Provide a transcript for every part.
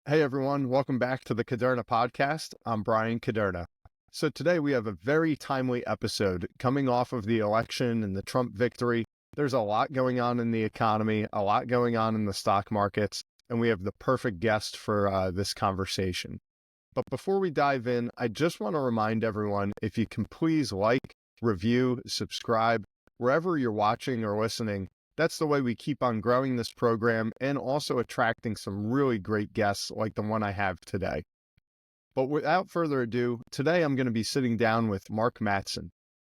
Hey everyone, welcome back to the Kuderna podcast. I'm Brian Kuderna. So today we have a very timely episode coming off of the election and the Trump victory. There's a lot going on in the economy, a lot going on in the stock markets, and we have the perfect guest for this conversation. But before we dive in, I just want to remind everyone, if you can please like, review, subscribe, wherever you're watching or listening. That's the way we keep on growing this program and also attracting some really great guests like the one I have today. But without further ado, today I'm going to be sitting down with Mark Matson.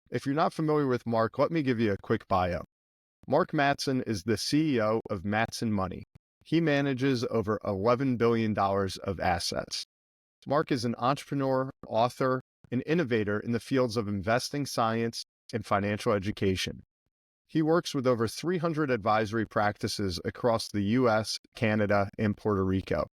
If you're not familiar with Mark, let me give you a quick bio. Mark Matson is the CEO of Matson Money. He manages over $11 billion of assets. Mark is an entrepreneur, author, and innovator in the fields of investing science and financial education. He works with over 300 advisory practices across the U.S., Canada, and Puerto Rico.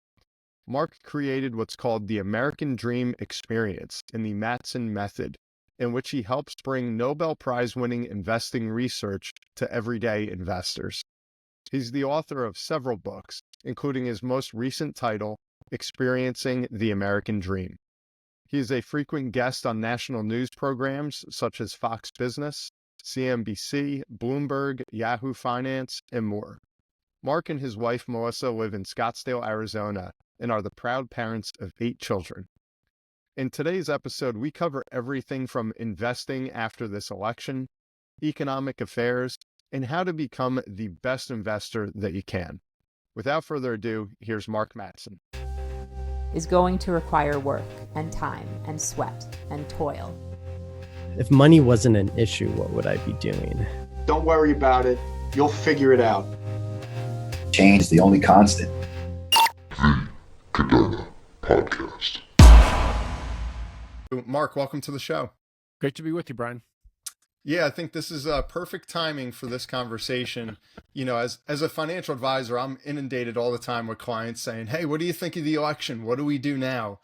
Mark created what's called the American Dream Experience in the Matson Method, in which he helps bring Nobel Prize-winning investing research to everyday investors. He's the author of several books, including his most recent title, Experiencing the American Dream. He is a frequent guest on national news programs such as Fox Business, CNBC, Bloomberg, Yahoo Finance, and more. Mark and his wife Melissa live in Scottsdale, Arizona, and are the proud parents of 8 children. In today's episode, we cover everything from investing after this election, economic affairs, and how to become the best investor that you can. Without further ado, here's Mark Matson. Is going to require work and time and sweat and toil. If money wasn't an issue, what would I be doing? Don't worry about it. You'll figure it out. Change is the only constant. The Kuderna Podcast. Mark, welcome to the show. Great to be with you, Brian. Yeah, I think this is perfect timing for this conversation. You know, as a financial advisor, I'm inundated all the time with clients saying, hey, what do you think of the election? What do we do now?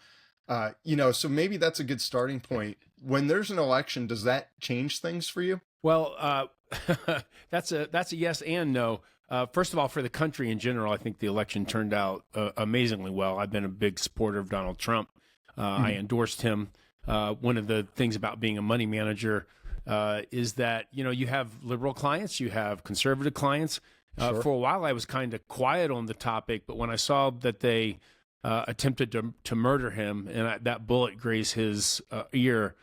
So maybe that's a good starting point. When there's an election, does that change things for you? Well, that's a yes and no. First of all, for the country in general, I think the election turned out amazingly well. I've been a big supporter of Donald Trump. I endorsed him. One of the things about being a money manager is that, you have liberal clients, you have conservative clients. Sure. For a while, I was kind of quiet on the topic, but when I saw that they attempted to murder him and that bullet grazed his ear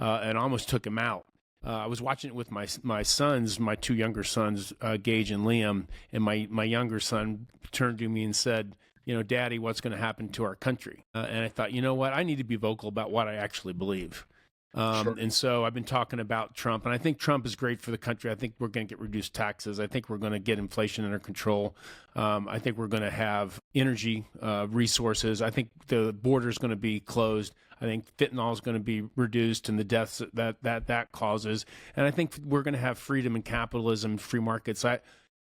and almost took him out. I was watching it with my sons, my 2 younger sons, Gage and Liam, and my younger son turned to me and said, Daddy, what's going to happen to our country? And I thought, you know what? I need to be vocal about what I actually believe. Sure. And so I've been talking about Trump, and I think Trump is great for the country. I think we're going to get reduced taxes. I think we're going to get inflation under control. I think we're going to have energy resources. I think the border is going to be closed. I think fentanyl is going to be reduced and the deaths that causes. And I think we're going to have freedom and capitalism, free markets.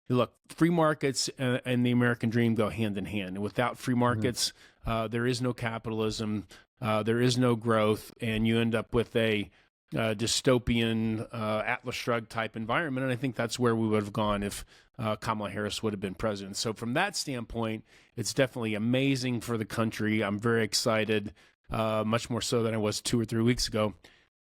Look, free markets and the American dream go hand in hand. Without free markets, there is no capitalism. There is no growth, and you end up with a dystopian Atlas Shrugged type environment. And I think that's where we would have gone if Kamala Harris would have been president. So from that standpoint, it's definitely amazing for the country. I'm very excited, much more so than I was 2 or 3 weeks ago.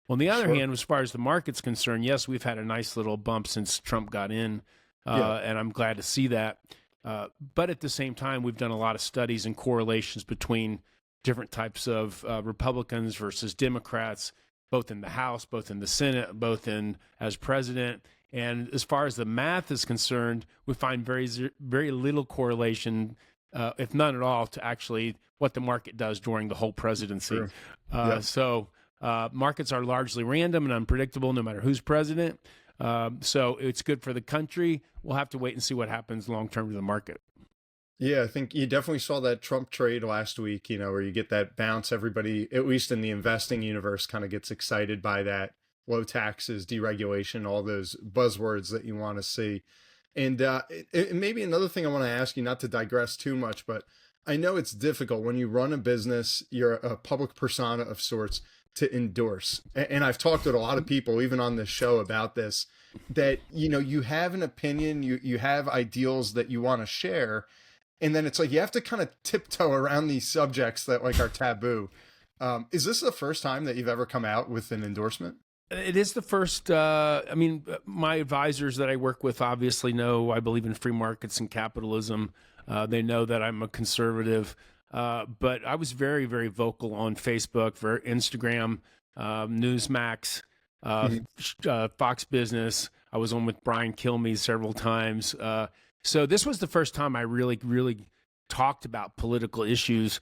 On the other hand, as far as the market's concerned, yes, we've had a nice little bump since Trump got in, and I'm glad to see that. But at the same time, we've done a lot of studies and correlations between different types of Republicans versus Democrats, both in the House, both in the Senate, both in as president. And as far as the math is concerned, we find very little correlation, if none at all, to actually what the market does during the whole presidency. Sure. So markets are largely random and unpredictable no matter who's president. So it's good for the country. We'll have to wait and see what happens long term to the market. Yeah, I think you definitely saw that Trump trade last week, where you get that bounce. Everybody, at least in the investing universe, kind of gets excited by that. Low taxes, deregulation, all those buzzwords that you want to see. And maybe another thing I want to ask you, not to digress too much, but I know it's difficult when you run a business, you're a public persona of sorts, to endorse. And I've talked with a lot of people, even on this show, about this, that, you have an opinion, you have ideals that you want to share. And then it's like, you have to kind of tiptoe around these subjects that like are taboo. Is this the first time that you've ever come out with an endorsement? It is the first. I mean, my advisors that I work with obviously know I believe in free markets and capitalism. They know that I'm a conservative. But I was very, very vocal on Facebook, for Instagram, Newsmax, Fox Business. I was on with Brian Kilmeade several times. So this was the first time I really, really talked about political issues.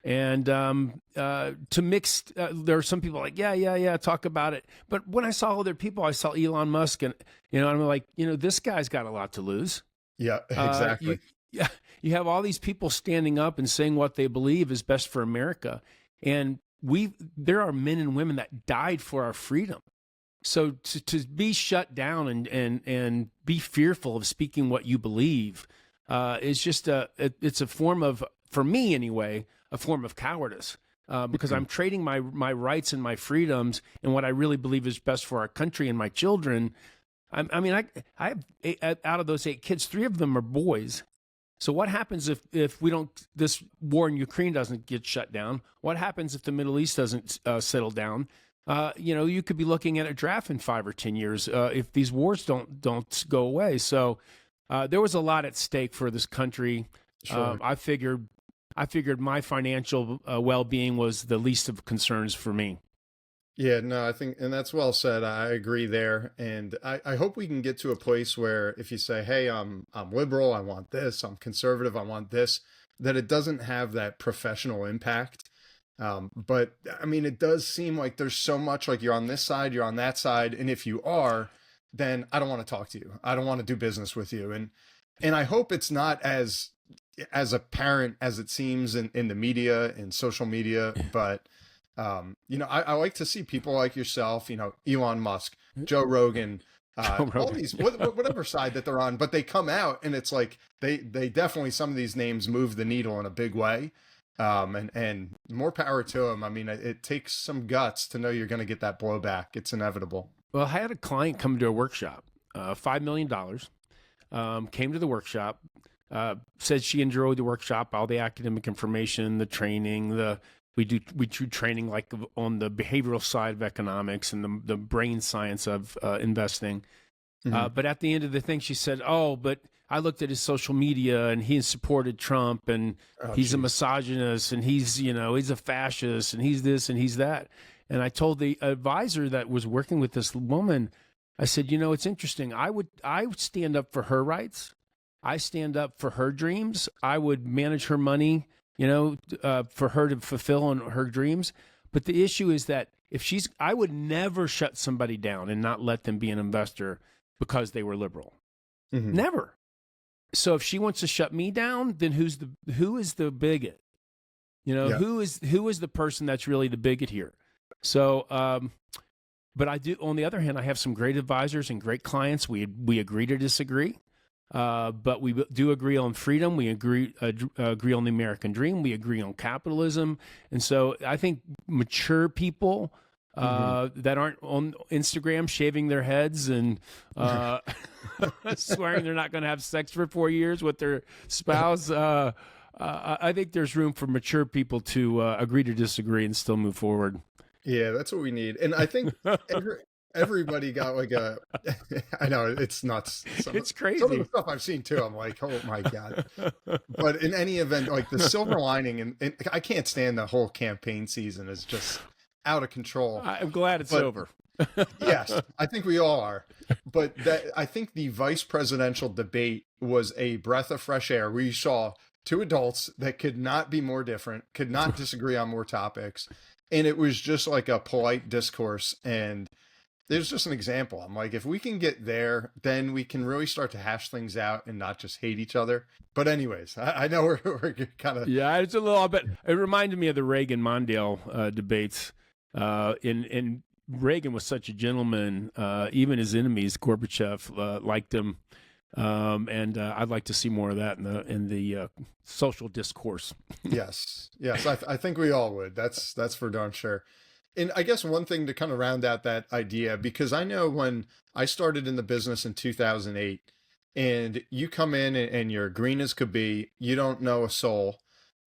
And to mix, there are some people like, yeah, talk about it. But when I saw other people, I saw Elon Musk, and I'm like, this guy's got a lot to lose. Yeah, exactly. You have all these people standing up and saying what they believe is best for America, and there are men and women that died for our freedom. So to be shut down and be fearful of speaking what you believe is just it's a form of, for me anyway, a form of cowardice, because I'm trading my rights and my freedoms and what I really believe is best for our country and my children. I mean, I have out of those 8 kids, 3 of them are boys. So what happens if this war in Ukraine doesn't get shut down? What happens if the Middle East doesn't settle down? You could be looking at a draft in 5 or 10 years if these wars don't go away. So there was a lot at stake for this country. Sure. I figured my financial well-being was the least of concerns for me. Yeah, no, I think, and that's well said. I agree there. And I hope we can get to a place where if you say, hey, I'm liberal, I want this, I'm conservative, I want this, that it doesn't have that professional impact. But I mean, it does seem like there's so much like you're on this side, you're on that side. And if you are, then I don't want to talk to you. I don't want to do business with you. And I hope it's not as apparent as it seems in the media and social media, but I like to see people like yourself, Elon Musk, Joe Rogan, all these, whatever side that they're on, but they come out and it's like, they definitely, some of these names move the needle in a big way. And more power to them. I mean, it takes some guts to know you're going to get that blowback. It's inevitable. Well, I had a client come to a workshop, $5 million, came to the workshop, said she enjoyed the workshop, all the academic information, the training, we do training like on the behavioral side of economics and the brain science of investing. Mm-hmm. But at the end of the thing, she said, "Oh, but I looked at his social media and he supported Trump and he's a misogynist and he's a fascist and he's this and he's that." And I told the advisor that was working with this woman, I said, it's interesting. I would stand up for her rights. I stand up for her dreams. I would manage her money, for her to fulfill on her dreams. But the issue is that I would never shut somebody down and not let them be an investor because they were liberal. Mm-hmm. Never. So if she wants to shut me down, then who is the bigot? Who is the person that's really the bigot here? So, but I do, on the other hand, I have some great advisors and great clients. We agree to disagree. But we do agree on freedom. We agree on the American dream. We agree on capitalism. And so I think mature people that aren't on Instagram shaving their heads and swearing they're not going to have sex for 4 years with their spouse, I think there's room for mature people to agree to disagree and still move forward. Yeah, that's what we need. And I think everybody got like I know it's nuts. It's crazy. Some of the stuff I've seen too, I'm like, oh my God. But in any event, like the silver lining, and I can't stand the whole campaign season is just out of control. I'm glad it's over. Yes, I think we all are. But I think the vice presidential debate was a breath of fresh air. We saw 2 adults that could not be more different, could not disagree on more topics. And it was just like a polite discourse. And there's just an example. I'm like, if we can get there, then we can really start to hash things out and not just hate each other. But anyways, I know we're kind of... Yeah, it's a little bit... It reminded me of the Reagan-Mondale debates. And Reagan was such a gentleman. Even his enemies, Gorbachev, liked him. And I'd like to see more of that in the social discourse. Yes. I think we all would. That's for darn sure. And I guess one thing to kind of round out that idea, because I know when I started in the business in 2008, and you come in and you're green as could be, you don't know a soul.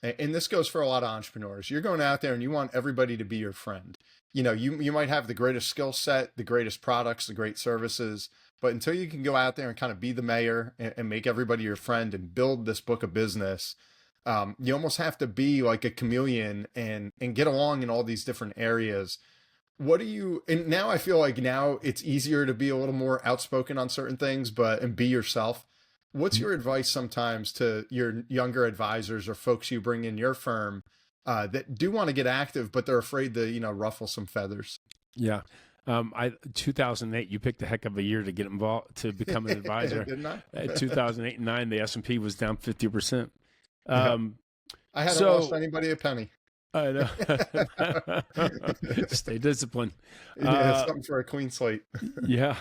And this goes for a lot of entrepreneurs. You're going out there and you want everybody to be your friend. You might have the greatest skill set, the greatest products, the great services, but until you can go out there and kind of be the mayor and make everybody your friend and build this book of business, you almost have to be like a chameleon and get along in all these different areas. And now I feel like now it's easier to be a little more outspoken on certain things, and be yourself. What's your advice sometimes to your younger advisors or folks you bring in your firm that do want to get active, but they're afraid to, ruffle some feathers? Yeah. 2008, you picked a heck of a year to get involved, to become an advisor. Didn't I? 2008 and 9, the S&P was down 50%. I haven't lost anybody a penny. I know. Stay disciplined. Yeah, something for a clean slate. Yeah.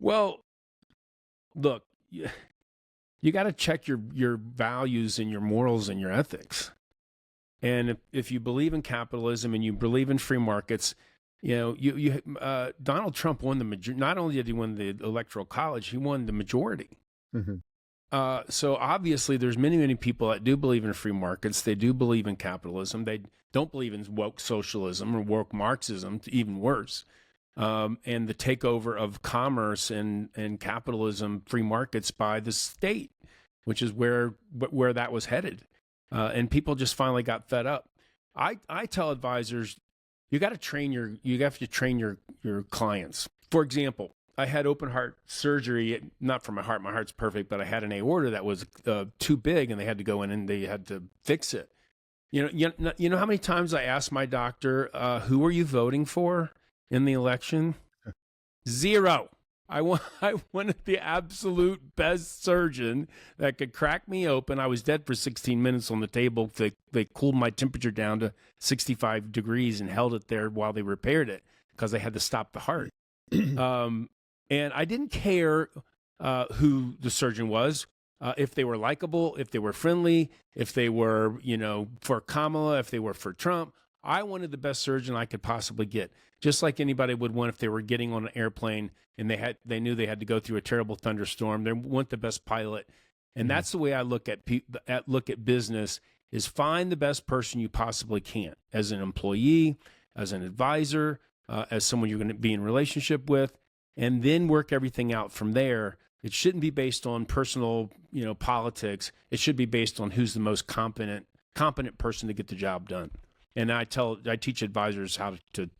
Well, look, you got to check your values and your morals and your ethics. And if you believe in capitalism and you believe in free markets, Donald Trump won the majority. Not only did he win the electoral college, he won the majority. Mm-hmm. So obviously there's many people that do believe in free markets. They do believe in capitalism. They don't believe in woke socialism or woke Marxism, even worse. And the takeover of commerce and capitalism, free markets by the state, which is where that was headed. And people just finally got fed up. I tell advisors, you have to train your clients. For example, I had open heart surgery, not for my heart's perfect, but I had an aorta that was too big and they had to go in and they had to fix it. You know how many times I asked my doctor, who are you voting for in the election? 0. I wanted the absolute best surgeon that could crack me open. I was dead for 16 minutes on the table. They cooled my temperature down to 65 degrees and held it there while they repaired it because they had to stop the heart. And I didn't care who the surgeon was, if they were likable, if they were friendly, if they were, for Kamala, if they were for Trump. I wanted the best surgeon I could possibly get, just like anybody would want if they were getting on an airplane and they knew they had to go through a terrible thunderstorm. They want the best pilot. And that's the way I look at business, is find the best person you possibly can as an employee, as an advisor, as someone you're going to be in relationship with, and then work everything out from there. It shouldn't be based on personal, politics. It should be based on who's the most competent person to get the job done. And I teach advisors how to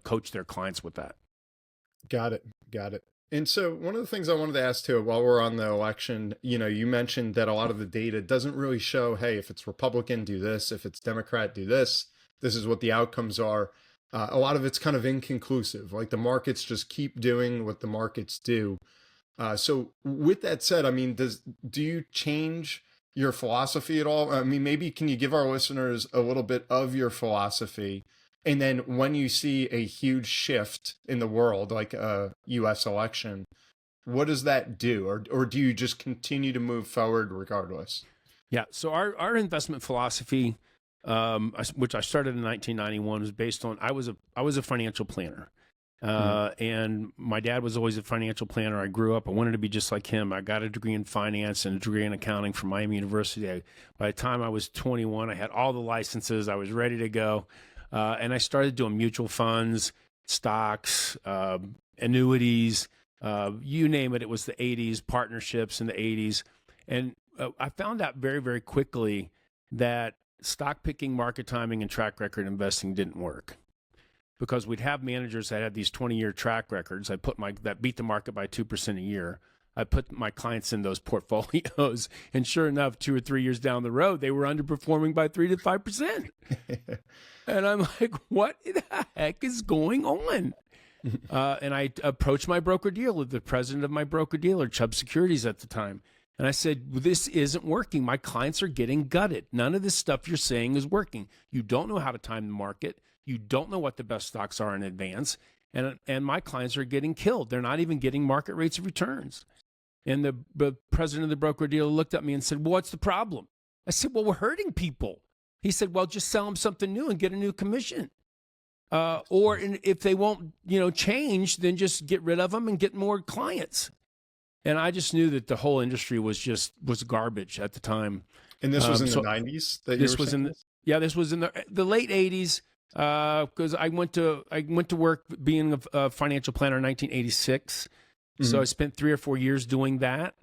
coach their clients with that. Got it. And so one of the things I wanted to ask too, while we're on the election, you mentioned that a lot of the data doesn't really show, hey, if it's Republican, do this. If it's Democrat, do this. This is what the outcomes are. A lot of it's kind of inconclusive. Like the markets just keep doing what the markets do. So with that said, I mean, do you change your philosophy at all? I mean, maybe can you give our listeners a little bit of your philosophy? And then when you see a huge shift in the world, like a US election, what does that do? Or do you just continue to move forward regardless? Yeah. So our investment philosophy, which I started in 1991, was based on, I was a financial planner. And my dad was always a financial planner. I grew up, I wanted to be just like him. I got a degree in finance and a degree in accounting from Miami University. By the time I was 21, I had all the licenses. I was ready to go. And I started doing mutual funds, stocks, annuities, you name it. It was the 80s, partnerships in the 80s. And I found out very, very quickly that stock picking, market timing, and track record investing didn't work. Because we'd have managers that had these 20-year track records. That beat the market by 2% a year. I put my clients in those portfolios, and sure enough, 2 or 3 years down the road, they were underperforming by 3 to 5%. And I'm like, what the heck is going on? And I approached my broker-dealer, the president of my broker-dealer, Chubb Securities at the time. And I said, this isn't working. My clients are getting gutted. None of this stuff you're saying is working. You don't know how to time the market. You don't know what the best stocks are in advance. And my clients are getting killed. They're not even getting market rates of returns. And the president of the broker-dealer looked at me and said, well, what's the problem? I said, well, we're hurting people. He said, well, just sell them something new and get a new commission. Or if they won't, change, then just get rid of them and get more clients. And I just knew that the whole industry was garbage at the time. And this was in the 90s that this you were was saying? this was in the late 80s, because I went to work being a financial planner in 1986. So I spent 3 or 4 years doing that.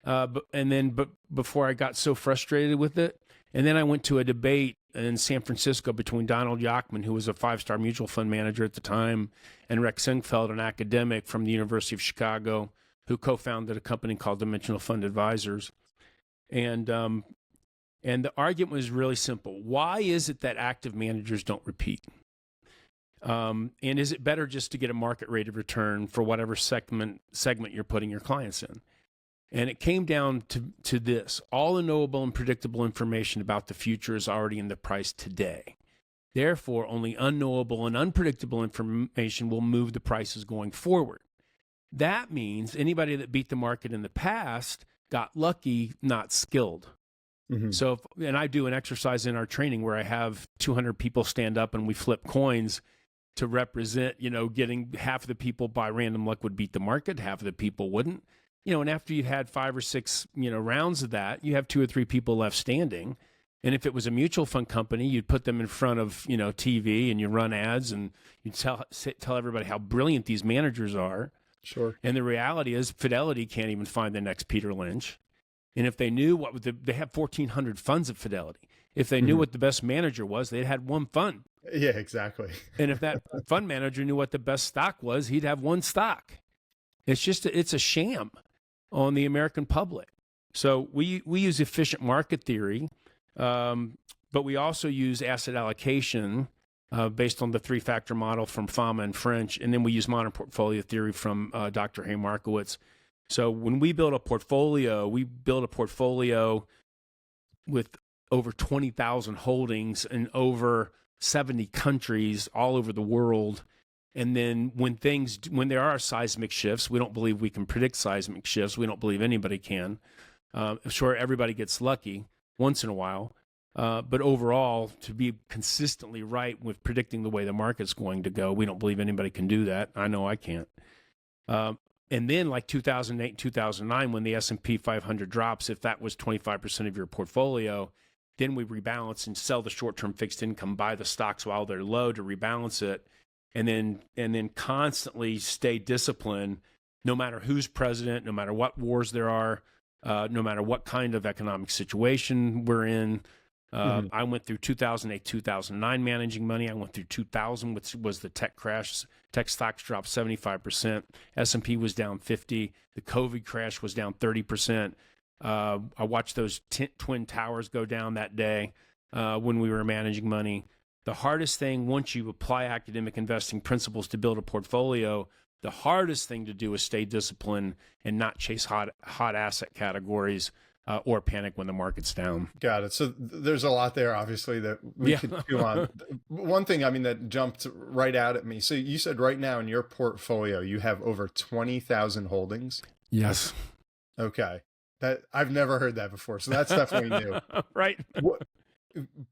But before I got so frustrated with it, and then I went to a debate in San Francisco between Donald Yachman, who was a 5-star mutual fund manager at the time, and Rex Sinquefield, an academic from the University of Chicago, who co-founded a company called Dimensional Fund Advisors. And the argument was really simple. Why is it that active managers don't repeat? And is it better just to get a market rate of return for whatever segment you're putting your clients in? And it came down to this. All the knowable and predictable information about the future is already in the price today. Therefore, only unknowable and unpredictable information will move the prices going forward. That means anybody that beat the market in the past got lucky, not skilled. So, and I do an exercise in our training where I have 200 people stand up and we flip coins to represent, getting half of the people by random luck would beat the market, half of the people wouldn't. And after you've had 5 or 6, rounds of that, you have 2 or 3 people left standing. And if it was a mutual fund company, you'd put them in front of, TV and you run ads and you'd tell everybody how brilliant these managers are. Sure. And the reality is Fidelity can't even find the next Peter Lynch. And if they knew they have 1,400 funds at Fidelity. If they knew what the best manager was, they'd had one fund. Yeah, exactly. And if that fund manager knew what the best stock was, he'd have one stock. It's a sham on the American public. So we use efficient market theory, but we also use asset allocation based on the 3-factor model from Fama and French, and then we use modern portfolio theory from Dr. Hay Markowitz. So when we build a portfolio, with over 20,000 holdings in over 70 countries all over the world. And then when there are seismic shifts, we don't believe we can predict seismic shifts. We don't believe anybody can. Sure, everybody gets lucky once in a while. But overall, to be consistently right with predicting the way the market's going to go, we don't believe anybody can do that. I know I can't. And then like 2008, 2009, when the S&P 500 drops, if that was 25% of your portfolio, then we rebalance and sell the short-term fixed income, buy the stocks while they're low to rebalance it, and then constantly stay disciplined, no matter who's president, no matter what wars there are, no matter what kind of economic situation we're in. I went through 2008, 2009 managing money. I went through 2000, which was the tech crash. Tech stocks dropped 75%. S&P was down 50%. The COVID crash was down 30%. I watched those twin towers go down that day when we were managing money. The hardest thing, once you apply academic investing principles to build a portfolio, the hardest thing to do is stay disciplined and not chase hot asset categories or panic when the market's down. Got it. So there's a lot there, obviously, that we could chew on. One thing, that jumped right out at me. So you said right now in your portfolio, you have over 20,000 holdings? Yes. Okay. That I've never heard that before. So that's definitely new. Right.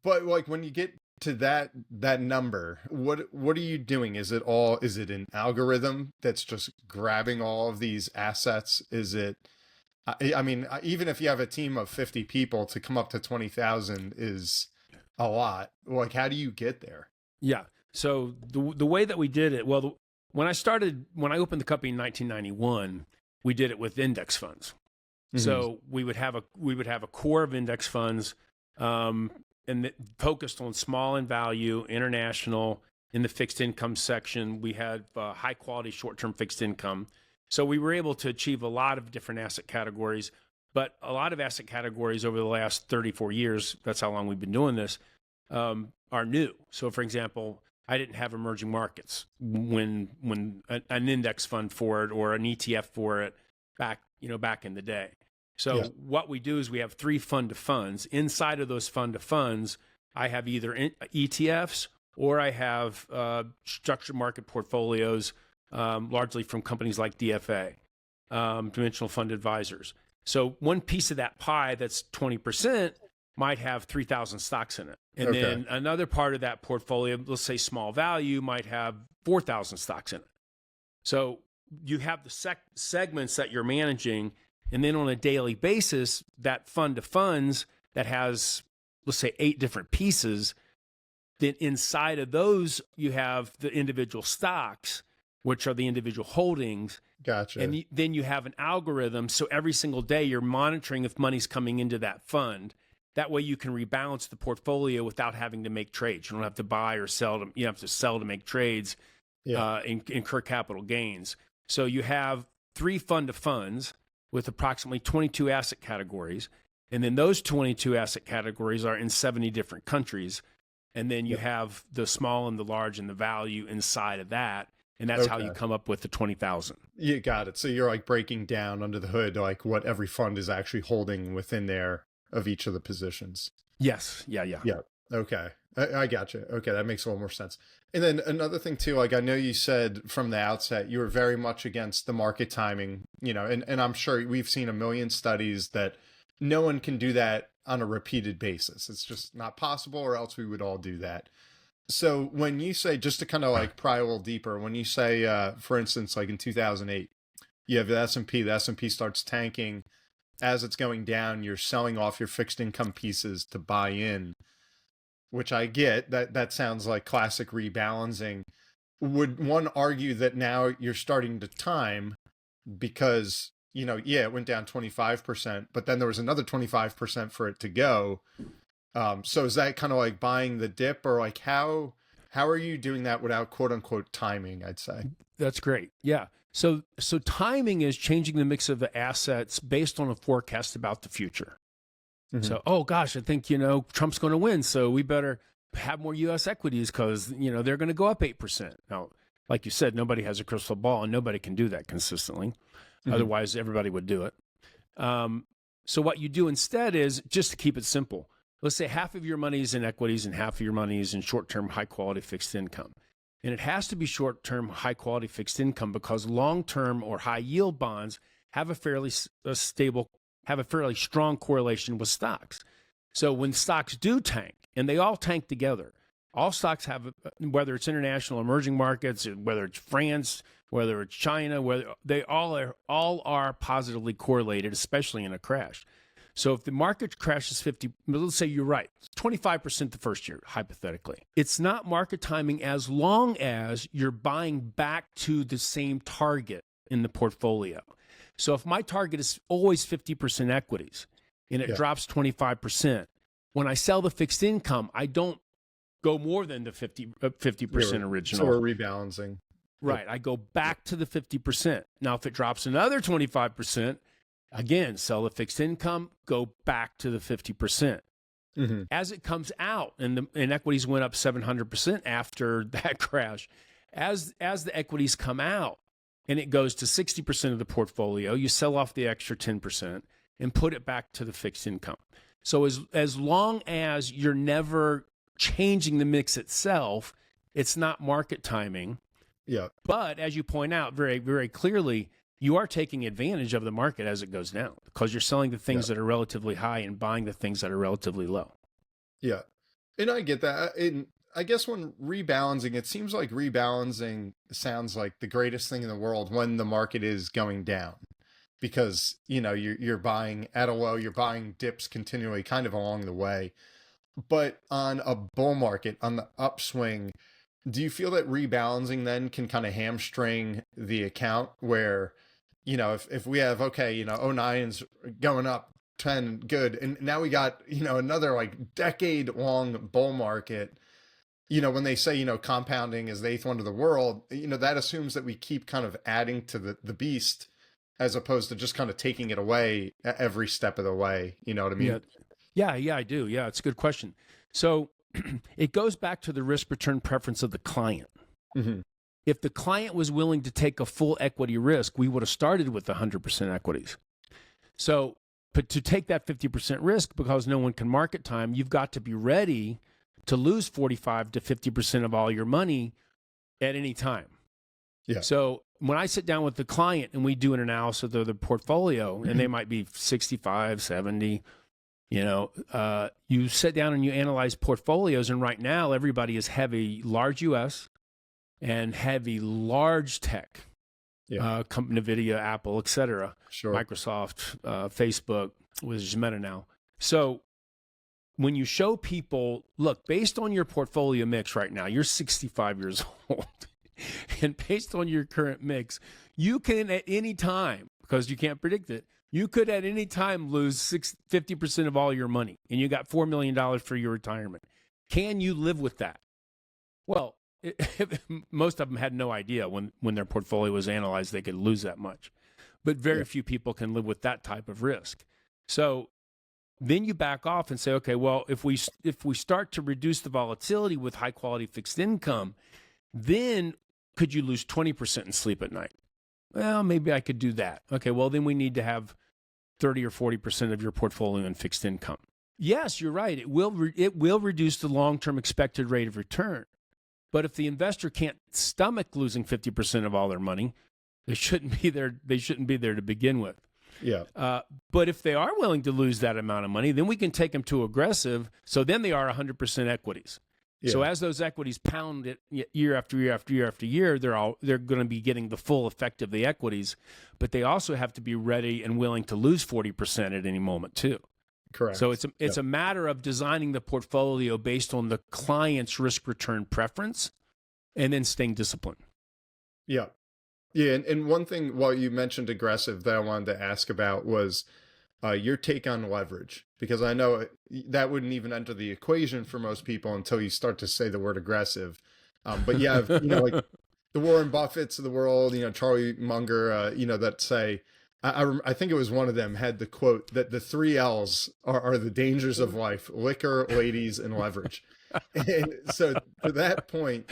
But like when you get to that number, what are you doing? Is it an algorithm that's just grabbing all of these assets? Is it, even if you have a team of 50 people, to come up to 20,000 is a lot. Like, how do you get there? Yeah. So the way that we did it, when I opened the company in 1991, we did it with index funds. So we would have a core of index funds, and focused on small in value, international. In the fixed income section, we had high quality short-term fixed income. So we were able to achieve a lot of different asset categories, but a lot of asset categories over the last 34 years, that's how long we've been doing this, are new. So for example, I didn't have emerging markets when an index fund for it or an ETF for it back in the day. So what we do is we have 3 fund of funds. Inside of those fund of funds, I have either ETFs or I have structured market portfolios, largely from companies like DFA, Dimensional Fund Advisors. So one piece of that pie that's 20% might have 3,000 stocks in it. And then another part of that portfolio, let's say small value, might have 4,000 stocks in it. So you have the segments that you're managing, and then on a daily basis, that fund of funds that has, let's say, 8 different pieces, then inside of those, you have the individual stocks, which are the individual holdings. Gotcha. And then you have an algorithm. So every single day, you're monitoring if money's coming into that fund. That way you can rebalance the portfolio without having to make trades. You don't have to buy or sell. You have to sell to make trades, incur capital gains. So you have 3 fund of funds with approximately 22 asset categories. And then those 22 asset categories are in 70 different countries. And then you have the small and the large and the value inside of that. And that's how you come up with the 20,000. You got it. So you're like breaking down under the hood, like what every fund is actually holding within there of each of the positions. Yes. Yeah. Okay. I got you. Okay. That makes a little more sense. And then another thing too, like I know you said from the outset, you were very much against the market timing, and I'm sure we've seen a million studies that no one can do that on a repeated basis. It's just not possible, or else we would all do that. So when you say, just to kind of like pry a little deeper, when you say, for instance, like in 2008, you have the S&P starts tanking. As it's going down, you're selling off your fixed income pieces to buy in, which I get. That sounds like classic rebalancing. Would one argue that now you're starting to time because, it went down 25%, but then there was another 25% for it to go. So is that kind of like buying the dip, or like how are you doing that without quote unquote timing, I'd say? That's great. Yeah. So timing is changing the mix of the assets based on a forecast about the future. Mm-hmm. So, oh gosh, I think, Trump's going to win. So we better have more U.S. equities because, they're going to go up 8%. Now, like you said, nobody has a crystal ball and nobody can do that consistently. Mm-hmm. Otherwise, everybody would do it. So what you do instead is, just to keep it simple, let's say half of your money is in equities and half of your money is in short-term, high-quality fixed income. And it has to be short-term, high-quality fixed income because long-term or high-yield bonds have a fairly strong correlation with stocks. So when stocks do tank, and they all tank together, all stocks have, whether it's international emerging markets, whether it's France, whether it's China, whether they all are positively correlated, especially in a crash. So if the market crashes 50, let's say you're right, 25% the first year, hypothetically. It's not market timing as long as you're buying back to the same target in the portfolio. So if my target is always 50% equities and it drops 25%, when I sell the fixed income, I don't go more than the 50% original. So we're rebalancing. Right. I go back to the 50%. Now, if it drops another 25%, again, sell the fixed income, go back to the 50%. Mm-hmm. As it comes out, and equities went up 700% after that crash, as the equities come out and it goes to 60% of the portfolio, you sell off the extra 10% and put it back to the fixed income. So as long as you're never changing the mix itself, it's not market timing. Yeah. But as you point out very, very clearly, you are taking advantage of the market as it goes down because you're selling the things that are relatively high and buying the things that are relatively low. Yeah. And I get that. And I guess when rebalancing, it seems like rebalancing sounds like the greatest thing in the world when the market is going down, because, you're buying at a low, you're buying dips continually kind of along the way. But on a bull market, on the upswing, do you feel that rebalancing then can kind of hamstring the account where, if we have, 09's going up 10, good. And now we got, another like decade long bull market, when they say, compounding is the 8th wonder of the world, that assumes that we keep kind of adding to the beast as opposed to just kind of taking it away every step of the way. You know what I mean? Yeah, I do. Yeah, it's a good question. So it goes back to the risk return preference of the client. Mm-hmm. If the client was willing to take a full equity risk, we would have started with 100% equities. So, but to take that 50% risk, because no one can market time, you've got to be ready to lose 45 to 50% of all your money at any time. Yeah. So when I sit down with the client and we do an analysis of the portfolio, and they might be 65, 70, you sit down and you analyze portfolios, and right now everybody is heavy large U.S. and heavy large tech. NVIDIA, Apple, etc., Sure. Microsoft, Facebook, which is Meta now. So when you show people, look, based on your portfolio mix right now, you're 65 years old, and based on your current mix, you can at any time, because you can't predict it, you could at any time lose 50% of all your money, and you got $4 million for your retirement. Can you live with that? Well, most of them had no idea when their portfolio was analyzed they could lose that much. But very few people can live with that type of risk. So then you back off and say, okay, well, if we start to reduce the volatility with high quality fixed income, then could you lose 20% and sleep at night? Well, maybe I could do that. Okay, well, then we need to have 30 or 40% of your portfolio in fixed income. Yes, you're right. It will reduce the long-term expected rate of return. But if the investor can't stomach losing 50% of all their money, they shouldn't be there. They shouldn't be there to begin with. Yeah. But if they are willing to lose that amount of money, then we can take them to aggressive. So then they are 100% equities. Yeah. So as those equities pound it year after year after year after year, they're going to be getting the full effect of the equities. But they also have to be ready and willing to lose 40% at any moment too. Correct. So it's a matter of designing the portfolio based on the client's risk return preference, and then staying disciplined. Yeah. Yeah. And one thing, while you mentioned aggressive, that I wanted to ask about was your take on leverage, because I know that wouldn't even enter the equation for most people until you start to say the word aggressive. But yeah, like the Warren Buffetts of the world, Charlie Munger, that say, I think it was one of them had the quote that the 3 L's are the dangers of life: liquor, ladies, and leverage. And so to that point,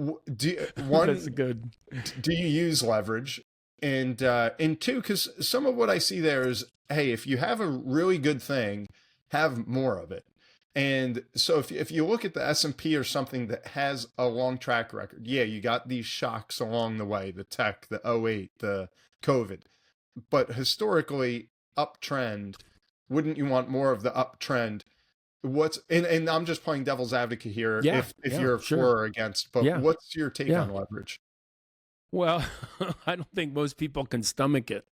That's good. Do you use leverage? And two, because some of what I see there is, hey, if you have a really good thing, have more of it. And so if you look at the S&P or something that has a long track record, yeah, you got these shocks along the way, the tech, the '08, the COVID, but historically uptrend, wouldn't you want more of the uptrend? And I'm just playing devil's advocate here, if you're for or against, but what's your take on leverage? Well, I don't think most people can stomach it.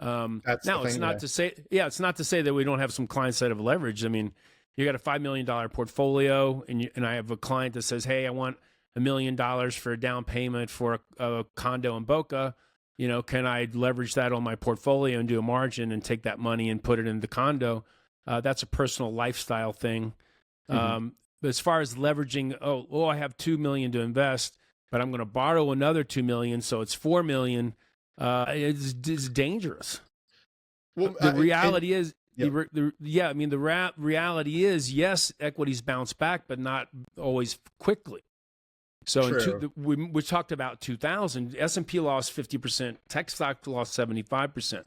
It's not to say that we don't have some clients that have leverage. I mean, you got a $5 million portfolio, and I have a client that says, hey, I want $1 million for a down payment for a condo in Boca. Can I leverage that on my portfolio and do a margin and take that money and put it in the condo? That's a personal lifestyle thing. But as far as leveraging, I have $2 million to invest, but I'm going to borrow another $2 million, so it's $4 million. It's dangerous. Well, the reality is, reality is, yes, equities bounce back, but not always quickly. So we talked about 2000, S&P lost 50%, tech stock lost 75%.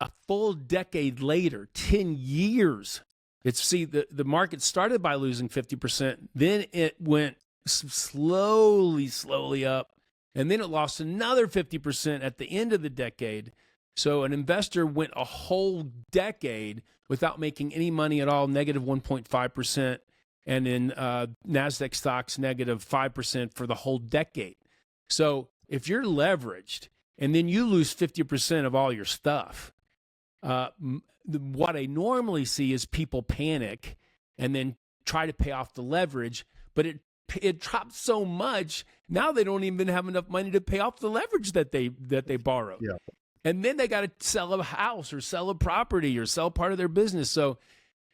A full decade later, 10 years, the market started by losing 50%, then it went slowly up, and then it lost another 50% at the end of the decade. So an investor went a whole decade without making any money at all, negative 1.5%. And in NASDAQ stocks, negative 5% for the whole decade. So if you're leveraged and then you lose 50% of all your stuff, what I normally see is people panic and then try to pay off the leverage, but it dropped so much, now they don't even have enough money to pay off the leverage that they borrowed. Yeah. And then they got to sell a house or sell a property or sell part of their business. So,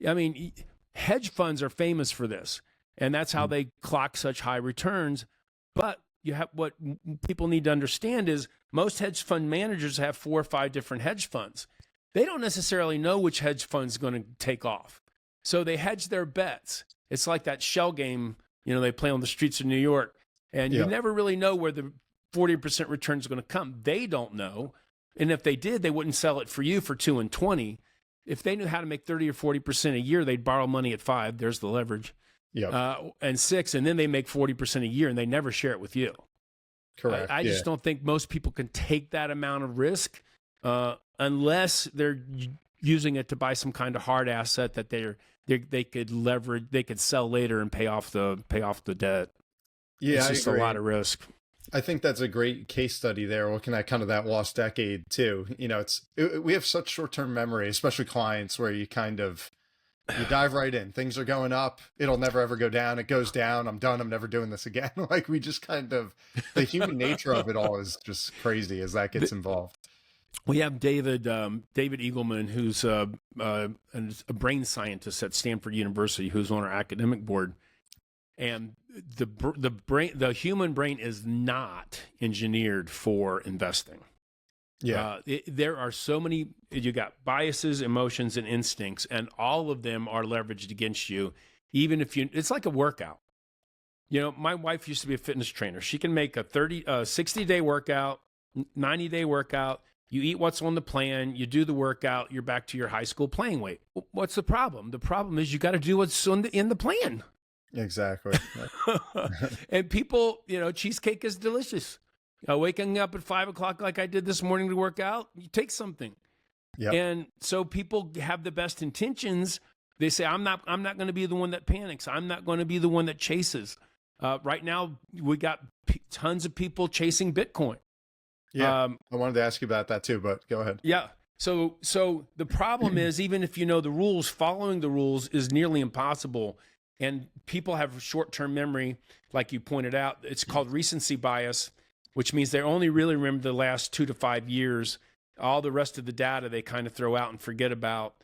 I mean, hedge funds are famous for this, and that's how they clock such high returns. But what people need to understand is most hedge fund managers have 4 or 5 different hedge funds. They don't necessarily know which hedge fund's going to take off. So they hedge their bets. It's like that shell game, they play on the streets of New York, and you never really know where the 40% return is going to come. They don't know. And if they did, they wouldn't sell it for you for 2 and 20. If they knew how to make 30 or 40% a year, they'd borrow money at 5. There's the leverage. And 6, and then they make 40% a year, and they never share it with you. Correct. I just don't think most people can take that amount of risk unless they're using it to buy some kind of hard asset that they could leverage, they could sell later and pay off the debt. Yeah, it's just a lot of risk. I think that's a great case study there, looking at kind of that lost decade too. We have such short-term memory, especially clients, where you dive right in. Things are going up. It'll never ever go down. It goes down. I'm done. I'm never doing this again. Like we just the human nature of it all is just crazy as that gets involved. We have David Eagleman, who's a brain scientist at Stanford University, who's on our academic board. And the human brain is not engineered for investing. Yeah. There are so many, you got biases, emotions, and instincts, and all of them are leveraged against you. Even if it's like a workout. My wife used to be a fitness trainer. She can make a 60-day workout, 90-day workout. You eat what's on the plan, you do the workout, you're back to your high school playing weight. What's the problem? The problem is you got to do what's in the plan. Exactly. And people, cheesecake is delicious. Waking up at 5 o'clock like I did this morning to work out, you take something. Yep. And so people have the best intentions. They say, I'm not going to be the one that panics. I'm not going to be the one that chases. Right now, we got tons of people chasing Bitcoin. Yeah, I wanted to ask you about that too, but go ahead. Yeah. So the problem is, even if you know the rules, following the rules is nearly impossible. And people have short-term memory, like you pointed out. It's called recency bias, which means they only really remember the last 2 to 5 years. All the rest of the data they kind of throw out and forget about.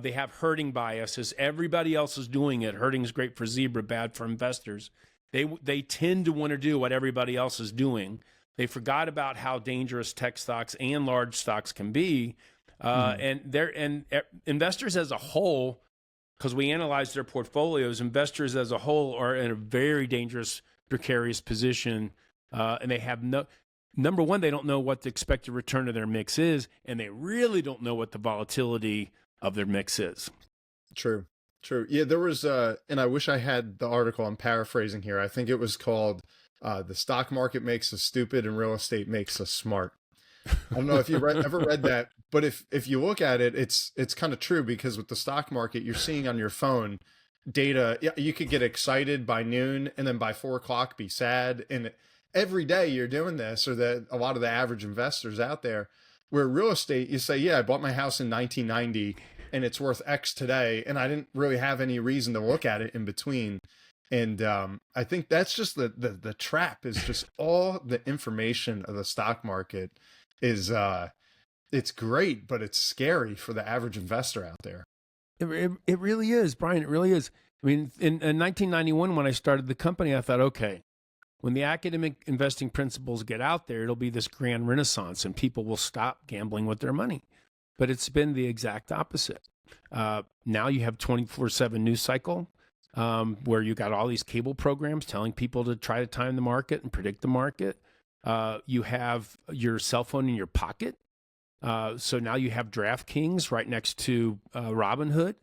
They have herding bias, as everybody else is doing it. Herding is great for zebra, bad for investors. They tend to want to do what everybody else is doing. They forgot about how dangerous tech stocks and large stocks can be. And investors as a whole, because we analyze their portfolios, investors as a whole are in a very dangerous, precarious position. And they have number one, they don't know what the expected return of their mix is, and they really don't know what the volatility of their mix is. True. Yeah, there was, and I wish I had the article. I'm paraphrasing here. I think it was called "The Stock Market Makes Us Stupid and Real Estate Makes Us Smart." I don't know if you ever read that, but if you look at it, it's kind of true, because with the stock market, you're seeing on your phone data. Yeah, you could get excited by noon and then by 4 o'clock be sad, and every day you're doing this, or that a lot of the average investors out there. Where real estate, you say, yeah, I bought my house in 1990 and it's worth X today, and I didn't really have any reason to look at it in between. And I think that's just the trap, is just all the information of the stock market is it's great, but it's scary for the average investor out there. It really is, Brian. It really is. I mean, in 1991, when I started the company, I thought, okay, when the academic investing principles get out there, it'll be this grand renaissance and people will stop gambling with their money. But it's been the exact opposite. Now you have 24/7 news cycle, where you got all these cable programs telling people to try to time the market and predict the market. You have your cell phone in your pocket. So now you have DraftKings right next to Robinhood.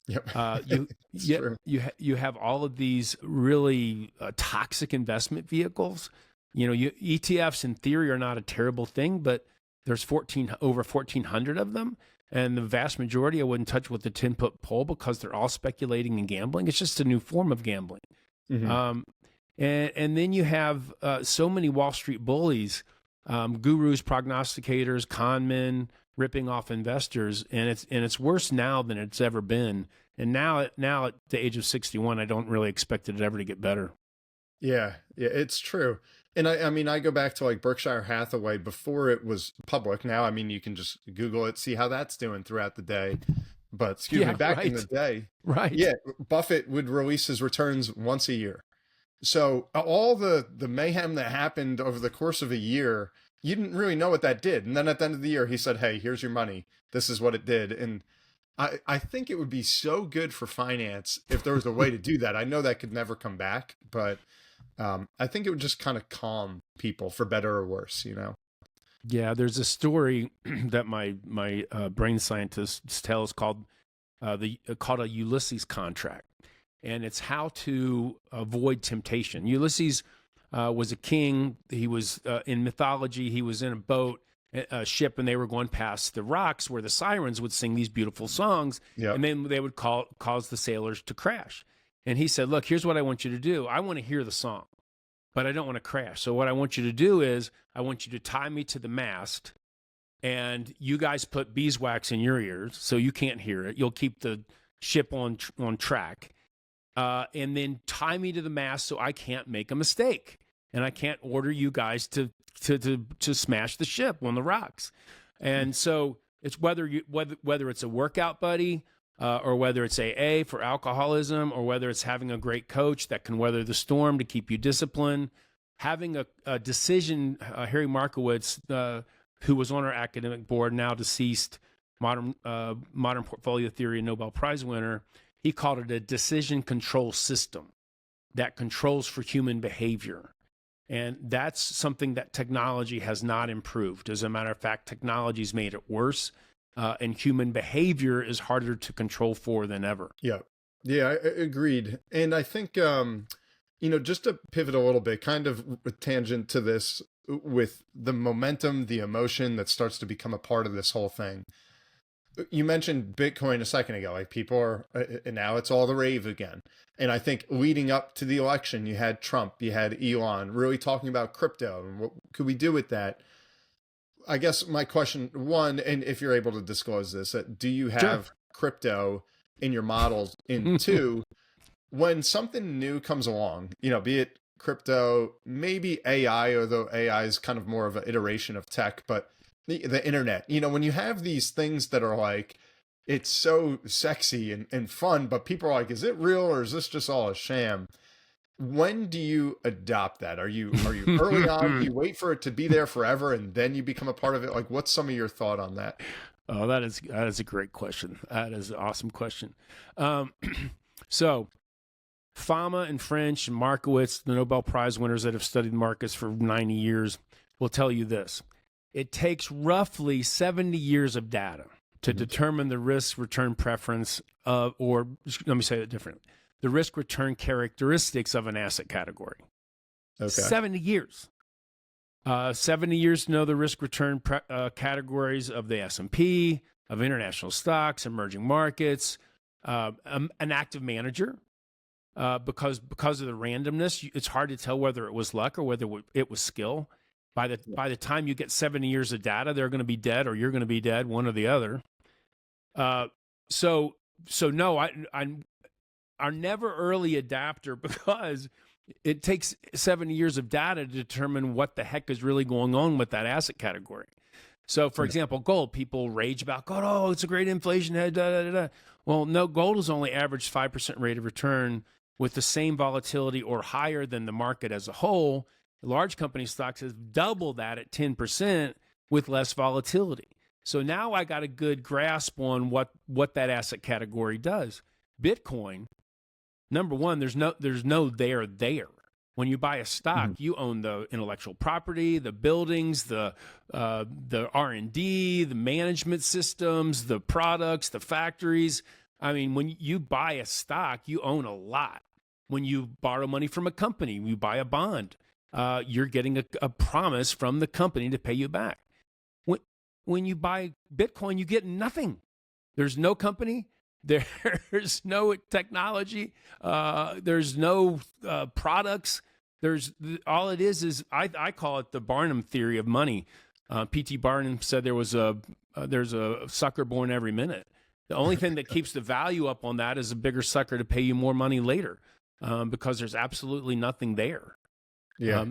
Yep. You have all of these really toxic investment vehicles. ETFs in theory are not a terrible thing, but there's over 1,400 of them. And the vast majority I wouldn't touch with the 10-foot pole, because they're all speculating and gambling. It's just a new form of gambling. Mm-hmm. And then you have so many Wall Street bullies, gurus, prognosticators, con men, ripping off investors, and it's worse now than it's ever been. And now at the age of 61, I don't really expect it ever to get better. Yeah, it's true. And I mean, I go back to like Berkshire Hathaway before it was public. Now, I mean, you can just Google it, see how that's doing throughout the day. But back in the day, right? Yeah, Buffett would release his returns once a year. So all the mayhem that happened over the course of a year, you didn't really know what that did. And then at the end of the year, he said, "Hey, here's your money. This is what it did." And I think it would be so good for finance if there was a way to do that. I know that could never come back, but I think it would just kind of calm people, for better or worse, Yeah, there's a story that my brain scientists tells called a Ulysses contract, and it's how to avoid temptation. Ulysses was a king. He was in mythology. He was in a ship, and they were going past the rocks where the sirens would sing these beautiful songs, and then they would cause the sailors to crash. And he said, "Look, here's what I want you to do. I want to hear the song, but I don't want to crash. So what I want you to do is I want you to tie me to the mast, and you guys put beeswax in your ears so you can't hear it. You'll keep the ship on track, and then tie me to the mast so I can't make a mistake, and I can't order you guys to smash the ship on the rocks. And so it's whether it's a workout buddy, or whether it's AA for alcoholism, or whether it's having a great coach that can weather the storm to keep you disciplined, having a decision. Harry Markowitz, who was on our academic board, now deceased, modern portfolio theory and Nobel Prize winner, he called it a decision control system that controls for human behavior. And that's something that technology has not improved. As a matter of fact, technology's made it worse, and human behavior is harder to control for than ever. Yeah, agreed. And I think, just to pivot a little bit, kind of a tangent to this, with the momentum, the emotion that starts to become a part of this whole thing. You mentioned Bitcoin a second ago, like people are, and now it's all the rave again. And I think leading up to the election, you had Trump, you had Elon really talking about crypto and what could we do with that? I guess my question, one, and if you're able to disclose this, do you have crypto in your models? And two, when something new comes along, be it crypto, maybe AI, although AI is kind of more of an iteration of tech, but the internet, when you have these things that are like, it's so sexy and fun, but people are like, is it real or is this just all a sham? When do you adopt that? Are you early on? Do you wait for it to be there forever and then you become a part of it? Like, what's some of your thought on that? Oh, that is a great question. That is an awesome question. So Fama and French and Markowitz, the Nobel Prize winners that have studied markets for 90 years, will tell you this. It takes roughly 70 years of data to determine the risk-return preference of, or let me say it differently, the risk-return characteristics of an asset category. Okay. 70 years. 70 years to know the risk-return categories of the S&P, of international stocks, emerging markets, an active manager. Because of the randomness, it's hard to tell whether it was luck or whether it was skill. By the time you get 70 years of data, they're going to be dead or you're going to be dead, one or the other. So no, I'm never early adapter because it takes 70 years of data to determine what the heck is really going on with that asset category. So, for example, gold, people rage about gold. Oh, it's a great inflation hedge. Well, no, gold has only averaged 5% rate of return with the same volatility or higher than the market as a whole. Large company stocks has doubled that at 10% with less volatility. So now I got a good grasp on what that asset category does. Bitcoin, number one, there's no there. When you buy a stock, you own the intellectual property, the buildings, the R&D, the management systems, the products, the factories. I mean, when you buy a stock, you own a lot. When you borrow money from a company, you buy a bond, you're getting a promise from the company to pay you back. When you buy Bitcoin, you get nothing. There's no company. There's no technology. There's no products. All it is I call it the Barnum theory of money. P.T. Barnum said there's a sucker born every minute. The only thing that keeps the value up on that is a bigger sucker to pay you more money later, because there's absolutely nothing there. Yeah.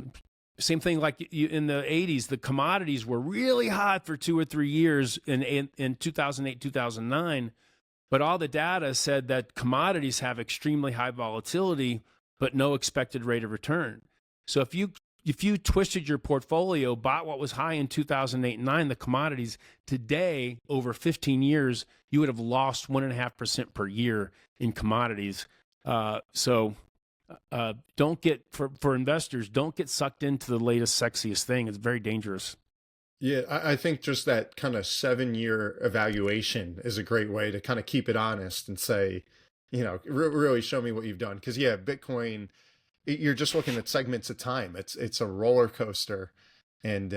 Same thing like in the 80s, the commodities were really hot for 2 or 3 years in 2008, 2009. But all the data said that commodities have extremely high volatility, but no expected rate of return. So if you twisted your portfolio, bought what was high in 2008 and 9, the commodities, today, over 15 years, you would have lost 1.5% per year in commodities. Don't get, for investors, don't get sucked into the latest, sexiest thing. It's very dangerous. Yeah, I think just that kind of 7-year evaluation is a great way to kind of keep it honest and say, really show me what you've done. Because Bitcoin, you're just looking at segments of time. It's a roller coaster, and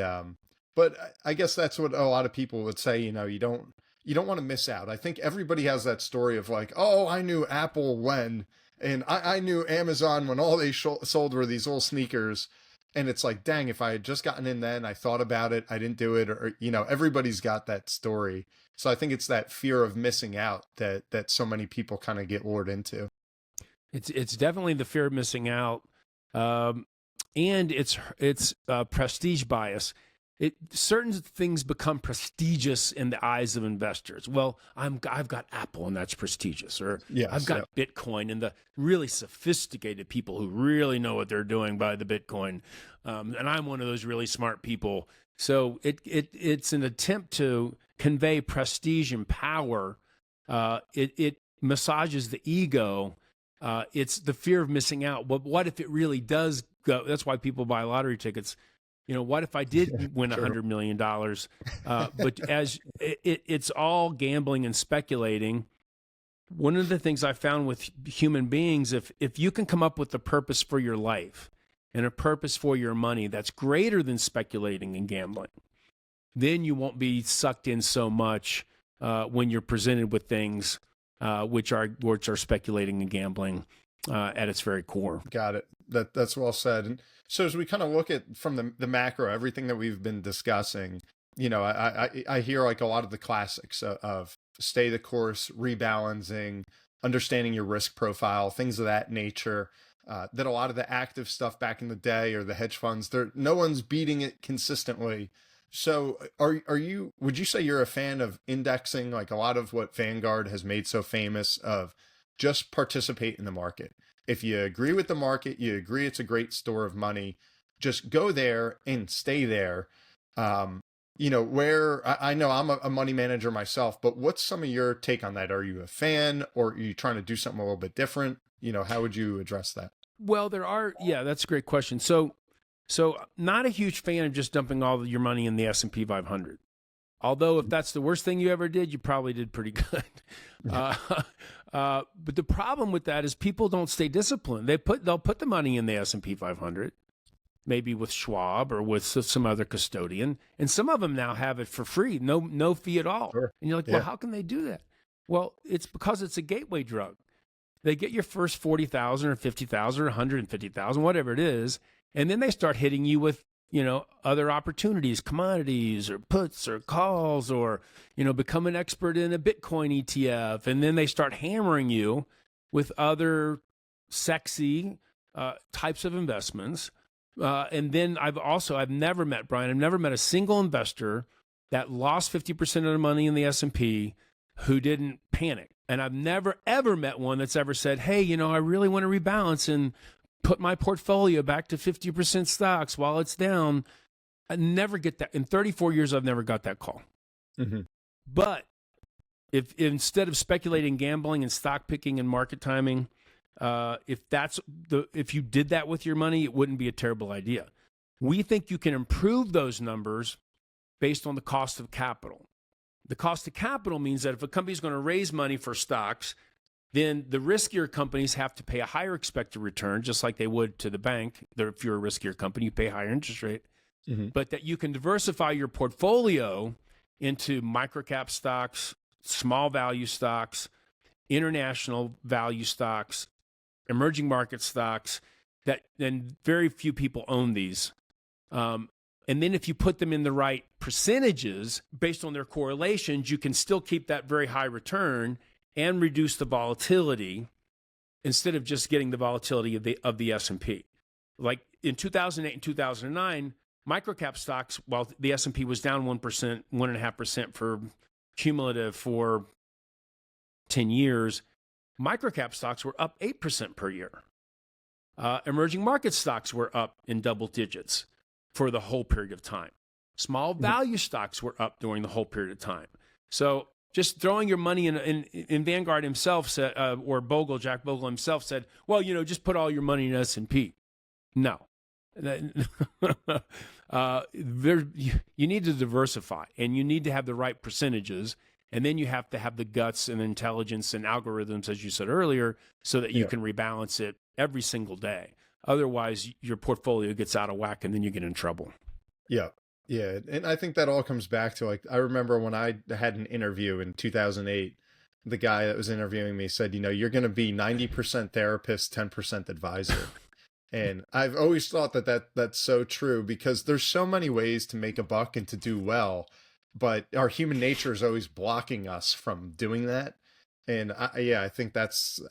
but I guess that's what a lot of people would say. You don't want to miss out. I think everybody has that story of like, oh, I knew Apple when, And I knew Amazon when all they sold were these little sneakers. And it's like, dang, if I had just gotten in then, I thought about it, I didn't do it, or, everybody's got that story. So I think it's that fear of missing out that so many people kind of get lured into. It's definitely the fear of missing out, and it's prestige bias. Certain things become prestigious in the eyes of investors. Well, I've got Apple and that's prestigious, or I've got Bitcoin and the really sophisticated people who really know what they're doing by the Bitcoin, and I'm one of those really smart people. So it's an attempt to convey prestige and power. It massages the ego. It's the fear of missing out. But what if it really does go? That's why people buy lottery tickets. What if I did win $100 million? But as it's all gambling and speculating. One of the things I found with human beings, if you can come up with a purpose for your life and a purpose for your money that's greater than speculating and gambling, then you won't be sucked in so much when you're presented with things which are speculating and gambling at its very core. Got it. That's well said. And so as we kind of look at from the macro, everything that we've been discussing, I hear like a lot of the classics of stay the course, rebalancing, understanding your risk profile, things of that nature. That a lot of the active stuff back in the day or the hedge funds, no one's beating it consistently. So would you say you're a fan of indexing, like a lot of what Vanguard has made so famous of just participate in the market? If you agree with the market, you agree it's a great store of money, just go there and stay there. Where I know I'm a money manager myself, but what's some of your take on that? Are you a fan, or are you trying to do something a little bit different? How would you address that? Well, that's a great question. So not a huge fan of just dumping all of your money in the S&P 500. Although if that's the worst thing you ever did, you probably did pretty good. But the problem with that is people don't stay disciplined. They'll put the money in the S&P 500, maybe with Schwab or with some other custodian, and some of them now have it for free, no fee at all. Sure. And you're like, well, how can they do that? Well, it's because it's a gateway drug. They get your first 40,000 or 50,000 or 150,000, whatever it is, and then they start hitting you with other opportunities, commodities or puts or calls, or, become an expert in a Bitcoin ETF. And then they start hammering you with other sexy types of investments. And then I've never met a single investor that lost 50% of their money in the S&P who didn't panic. And I've never, ever met one that's ever said, hey, I really want to rebalance and put my portfolio back to 50% stocks while it's down. I never get that. In 34 years, I've never got that call. Mm-hmm. But if instead of speculating, gambling, and stock picking and market timing, if you did that with your money, it wouldn't be a terrible idea. We think you can improve those numbers based on the cost of capital. The cost of capital means that if a company is going to raise money for stocks, then the riskier companies have to pay a higher expected return, just like they would to the bank. If you're a riskier company, you pay a higher interest rate. Mm-hmm. But that you can diversify your portfolio into microcap stocks, small value stocks, international value stocks, emerging market stocks, then very few people own these. And then if you put them in the right percentages based on their correlations, you can still keep that very high return and reduce the volatility instead of just getting the volatility of the S&P. Like in 2008 and 2009, microcap stocks, while the S&P was down 1%, 1.5% for cumulative for 10 years, microcap stocks were up 8% per year. Emerging market stocks were up in double digits for the whole period of time. Small value stocks were up during the whole period of time. So just throwing your money in Vanguard himself said, or Jack Bogle himself said, well, just put all your money in S&P. No. You need to diversify, and you need to have the right percentages, and then you have to have the guts and intelligence and algorithms, as you said earlier, so that you can rebalance it every single day. Otherwise, your portfolio gets out of whack, and then you get in trouble. Yeah. Yeah. And I think that all comes back to, like, I remember when I had an interview in 2008 the guy that was interviewing me said, you're going to be 90% therapist, 10% advisor. And I've always thought that's so true, because there's so many ways to make a buck and to do well, but our human nature is always blocking us from doing that. And I think that's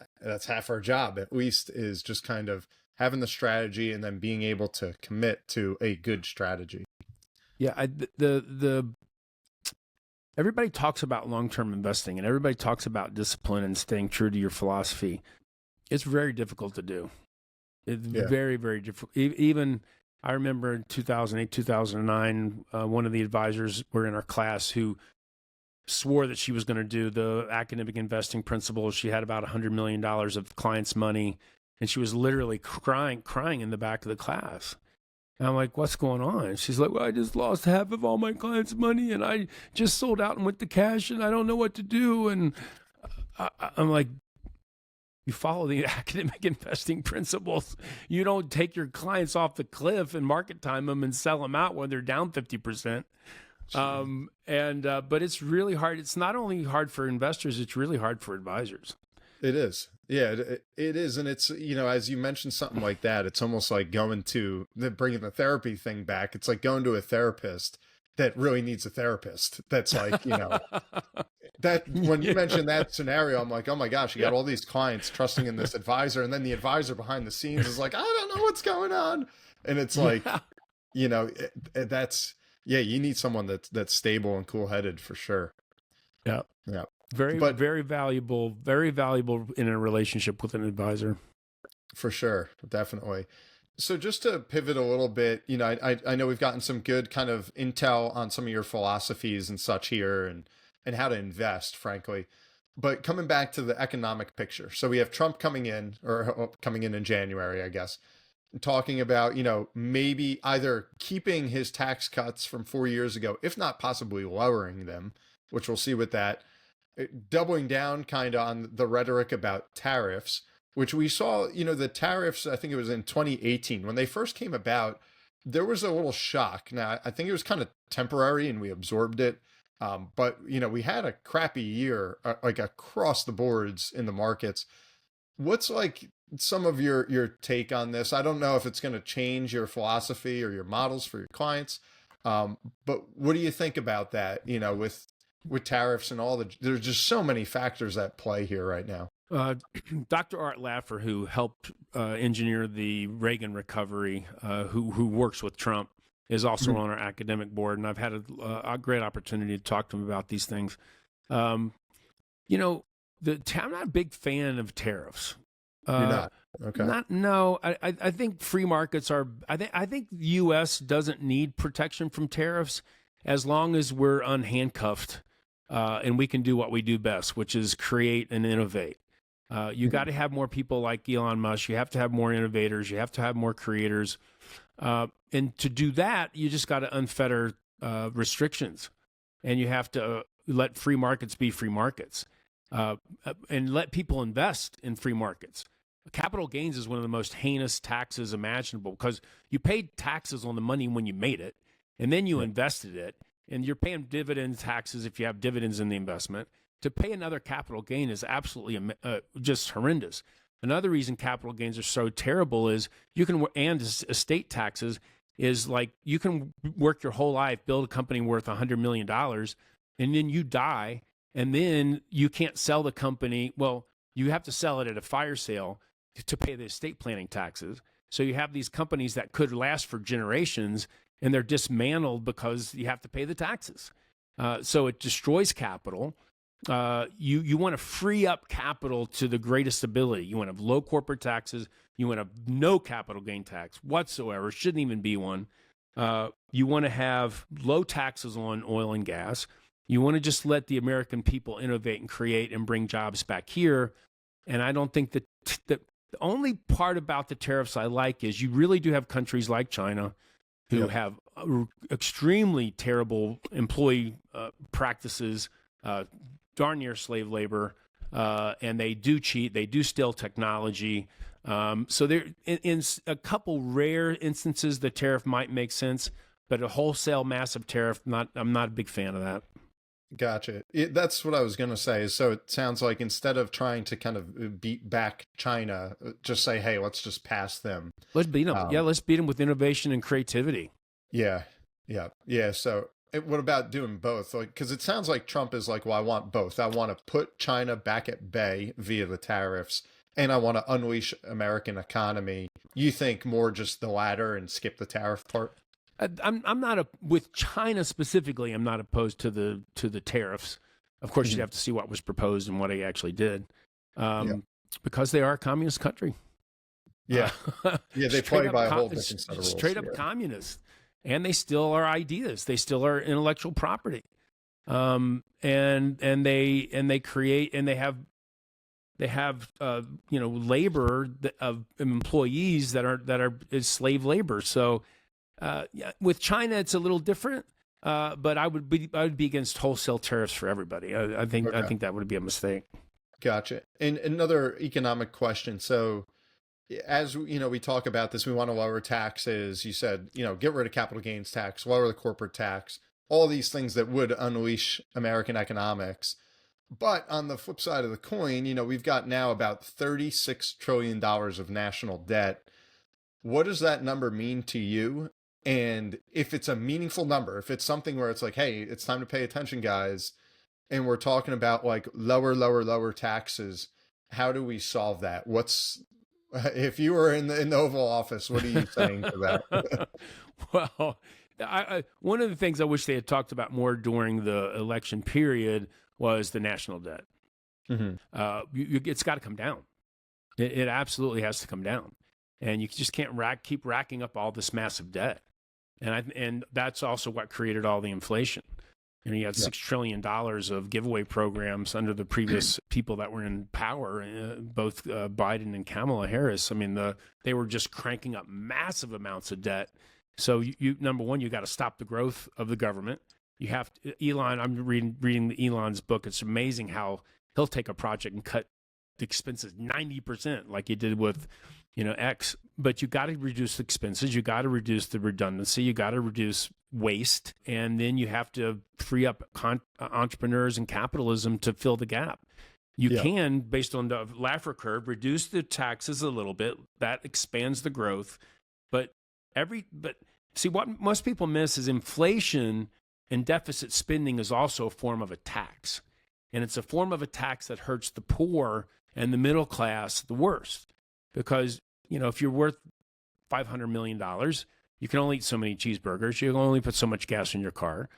half our job, at least, is just kind of having the strategy and then being able to commit to a good strategy. Yeah, everybody talks about long-term investing, and everybody talks about discipline and staying true to your philosophy. It's very difficult to do. It's very, very difficult. Even I remember in 2008, 2009, one of the advisors were in our class who swore that she was going to do the academic investing principles. She had about $100 million of clients' money, and she was literally crying in the back of the class. And I'm like, what's going on? She's like, well, I just lost half of all my clients' money, and I just sold out and went to cash, and I don't know what to do. And I'm like, you follow the academic investing principles. You don't take your clients off the cliff and market time them and sell them out when they're down 50%. But it's really hard. It's not only hard for investors, it's really hard for advisors. It is. Yeah, it is. And it's, as you mentioned something like that, it's almost like bringing the therapy thing back. It's like going to a therapist that really needs a therapist. That's like, that when you mentioned that scenario, I'm like, oh my gosh, you got all these clients trusting in this advisor. And then the advisor behind the scenes is like, I don't know what's going on. And it's like, you need someone that's stable and cool headed for sure. Yeah. Yeah. Very valuable in a relationship with an advisor. For sure. Definitely. So just to pivot a little bit, I know we've gotten some good kind of intel on some of your philosophies and such here and how to invest, frankly. But coming back to the economic picture. So we have Trump coming in January, I guess, talking about, maybe either keeping his tax cuts from 4 years ago, if not possibly lowering them, which we'll see with that, doubling down kind of on the rhetoric about tariffs, which we saw, the tariffs, I think it was in 2018, when they first came about, there was a little shock. Now, I think it was kind of temporary and we absorbed it. But, we had a crappy year, like across the boards in the markets. What's like some of your take on this? I don't know if it's going to change your philosophy or your models for your clients. But what do you think about that, with tariffs and there's just so many factors at play here right now. Dr. Art Laffer, who helped engineer the Reagan recovery, who works with Trump, is also on our academic board, and I've had a great opportunity to talk to him about these things. I'm not a big fan of tariffs. You're not? Okay. No. I think free markets are. I think the U.S. doesn't need protection from tariffs as long as we're unhandcuffed and we can do what we do best, which is create and innovate. You got to have more people like Elon Musk. You have to have more innovators. You have to have more creators. And to do that, you just got to unfetter restrictions, and you have to let free markets be free markets, and let people invest in free markets. Capital gains is one of the most heinous taxes imaginable, because you paid taxes on the money when you made it, and then you invested it, and you're paying dividend taxes if you have dividends in the investment. To pay another capital gain is absolutely just horrendous. Another reason capital gains are so terrible is and estate taxes is like you can work your whole life, build a company worth $100 million, and then you die, and then you can't sell the company. Well, you have to sell it at a fire sale to pay the estate planning taxes. So you have these companies that could last for generations, and they're dismantled because you have to pay the taxes. So it destroys capital. You want to free up capital to the greatest ability. You want to have low corporate taxes. You want to have no capital gain tax whatsoever. Shouldn't even be one. You want to have low taxes on oil and gas. You want to just let the American people innovate and create and bring jobs back here. And I don't think that the only part about the tariffs I like is you really do have countries like China who have extremely terrible employee practices, darn near slave labor, and they do cheat. They do steal technology. So there, in a couple rare instances, the tariff might make sense, but a wholesale massive tariff, I'm not a big fan of that. Gotcha. That's what I was going to say. So it sounds like instead of trying to kind of beat back China, just say, hey, let's just pass them. Let's beat them. Um, Yeah, let's beat them with innovation and creativity. Yeah. Yeah. Yeah. So what about doing both? Like, because it sounds like Trump is like, well, I want both. I want to put China back at bay via the tariffs, and I want to unleash American economy. You think more just the latter and skip the tariff part? I'm not with China specifically. I'm not opposed to the tariffs. Of course, you'd have to see what was proposed and what he actually did, because they are a communist country. Yeah, yeah, they play by a whole different set of rules. Straight up communist, and they still are ideas. They still are intellectual property, and they create and they have labor of employees that are slave labor. So. With China, it's a little different, but I would be against wholesale tariffs for everybody. I think that would be a mistake. Gotcha. And another economic question. So, as we talk about this, we want to lower taxes. You said, get rid of capital gains tax, lower the corporate tax, all these things that would unleash American economics. But on the flip side of the coin, we've got now about $36 trillion of national debt. What does that number mean to you? And if it's a meaningful number, if it's something where it's like, hey, it's time to pay attention, guys, and we're talking about like lower taxes, how do we solve that? If you were in the Oval Office, what are you saying to that? Well, one of the things I wish they had talked about more during the election period was the national debt. Mm-hmm. It's got to come down. It absolutely has to come down. And you just can't keep racking up all this massive debt. And that's also what created all the inflation. You had $6 trillion of giveaway programs under the previous people that were in power, both Biden and Kamala Harris. I mean, they were just cranking up massive amounts of debt. So you number one, you got to stop the growth of the government. You have to, Elon. I'm reading Elon's book. It's amazing how he'll take a project and cut the expenses 90%, like he did with X. But you got to reduce expenses. You got to reduce the redundancy. You got to reduce waste, and then you have to free up entrepreneurs and capitalism to fill the gap. You can, based on the Laffer curve, reduce the taxes a little bit. That expands the growth. But see, what most people miss is inflation and deficit spending is also a form of a tax. And it's a form of a tax that hurts the poor and the middle class the worst. Because, if you're worth $500 million, you can only eat so many cheeseburgers. You can only put so much gas in your car.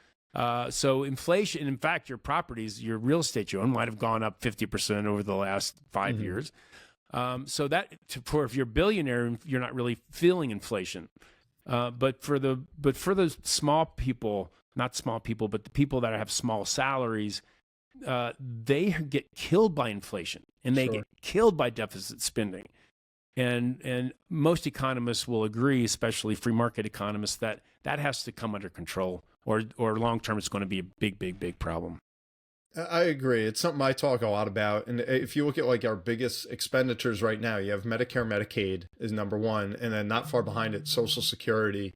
So inflation, in fact, your properties, your real estate you own might have gone up 50% over the last 5 years. So that, if you're a billionaire, you're not really feeling inflation. But for the small people, not small people, but the people that have small salaries, they get killed by inflation and they get killed by deficit spending. And most economists will agree, especially free market economists, that has to come under control, or long term it's going to be a big problem. I agree. It's something I talk a lot about. And if you look at like our biggest expenditures right now, you have Medicare, Medicaid is number one, and then not far behind it, Social Security.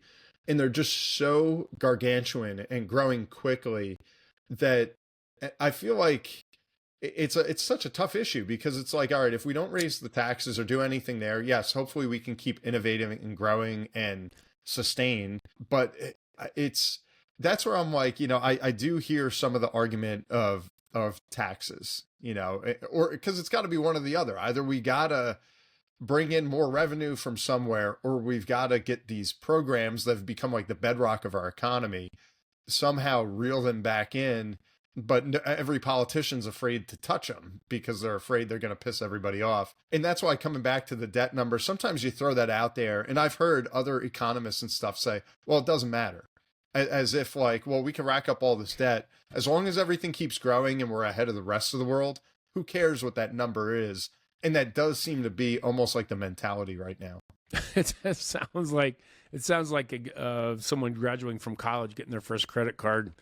And they're just so gargantuan and growing quickly that I feel like it's such a tough ip because it's like, all right, if we don't raise the taxes or do anything there, yes, hopefully we can keep innovating and growing and sustain. But that's where I'm like, I do hear some of the argument of taxes, or because it's got to be one or the other. Either we got to bring in more revenue from somewhere, or we've got to get these programs that have become like the bedrock of our economy, somehow reel them back in. But every politician's afraid to touch them because they're afraid they're going to piss everybody off. And that's why, coming back to the debt number, sometimes you throw that out there. And I've heard other economists and stuff say, well, it doesn't matter. As if like, well, we can rack up all this debt. As long as everything keeps growing and we're ahead of the rest of the world, who cares what that number is? And that does seem to be almost like the mentality right now. It sounds like someone graduating from college getting their first credit card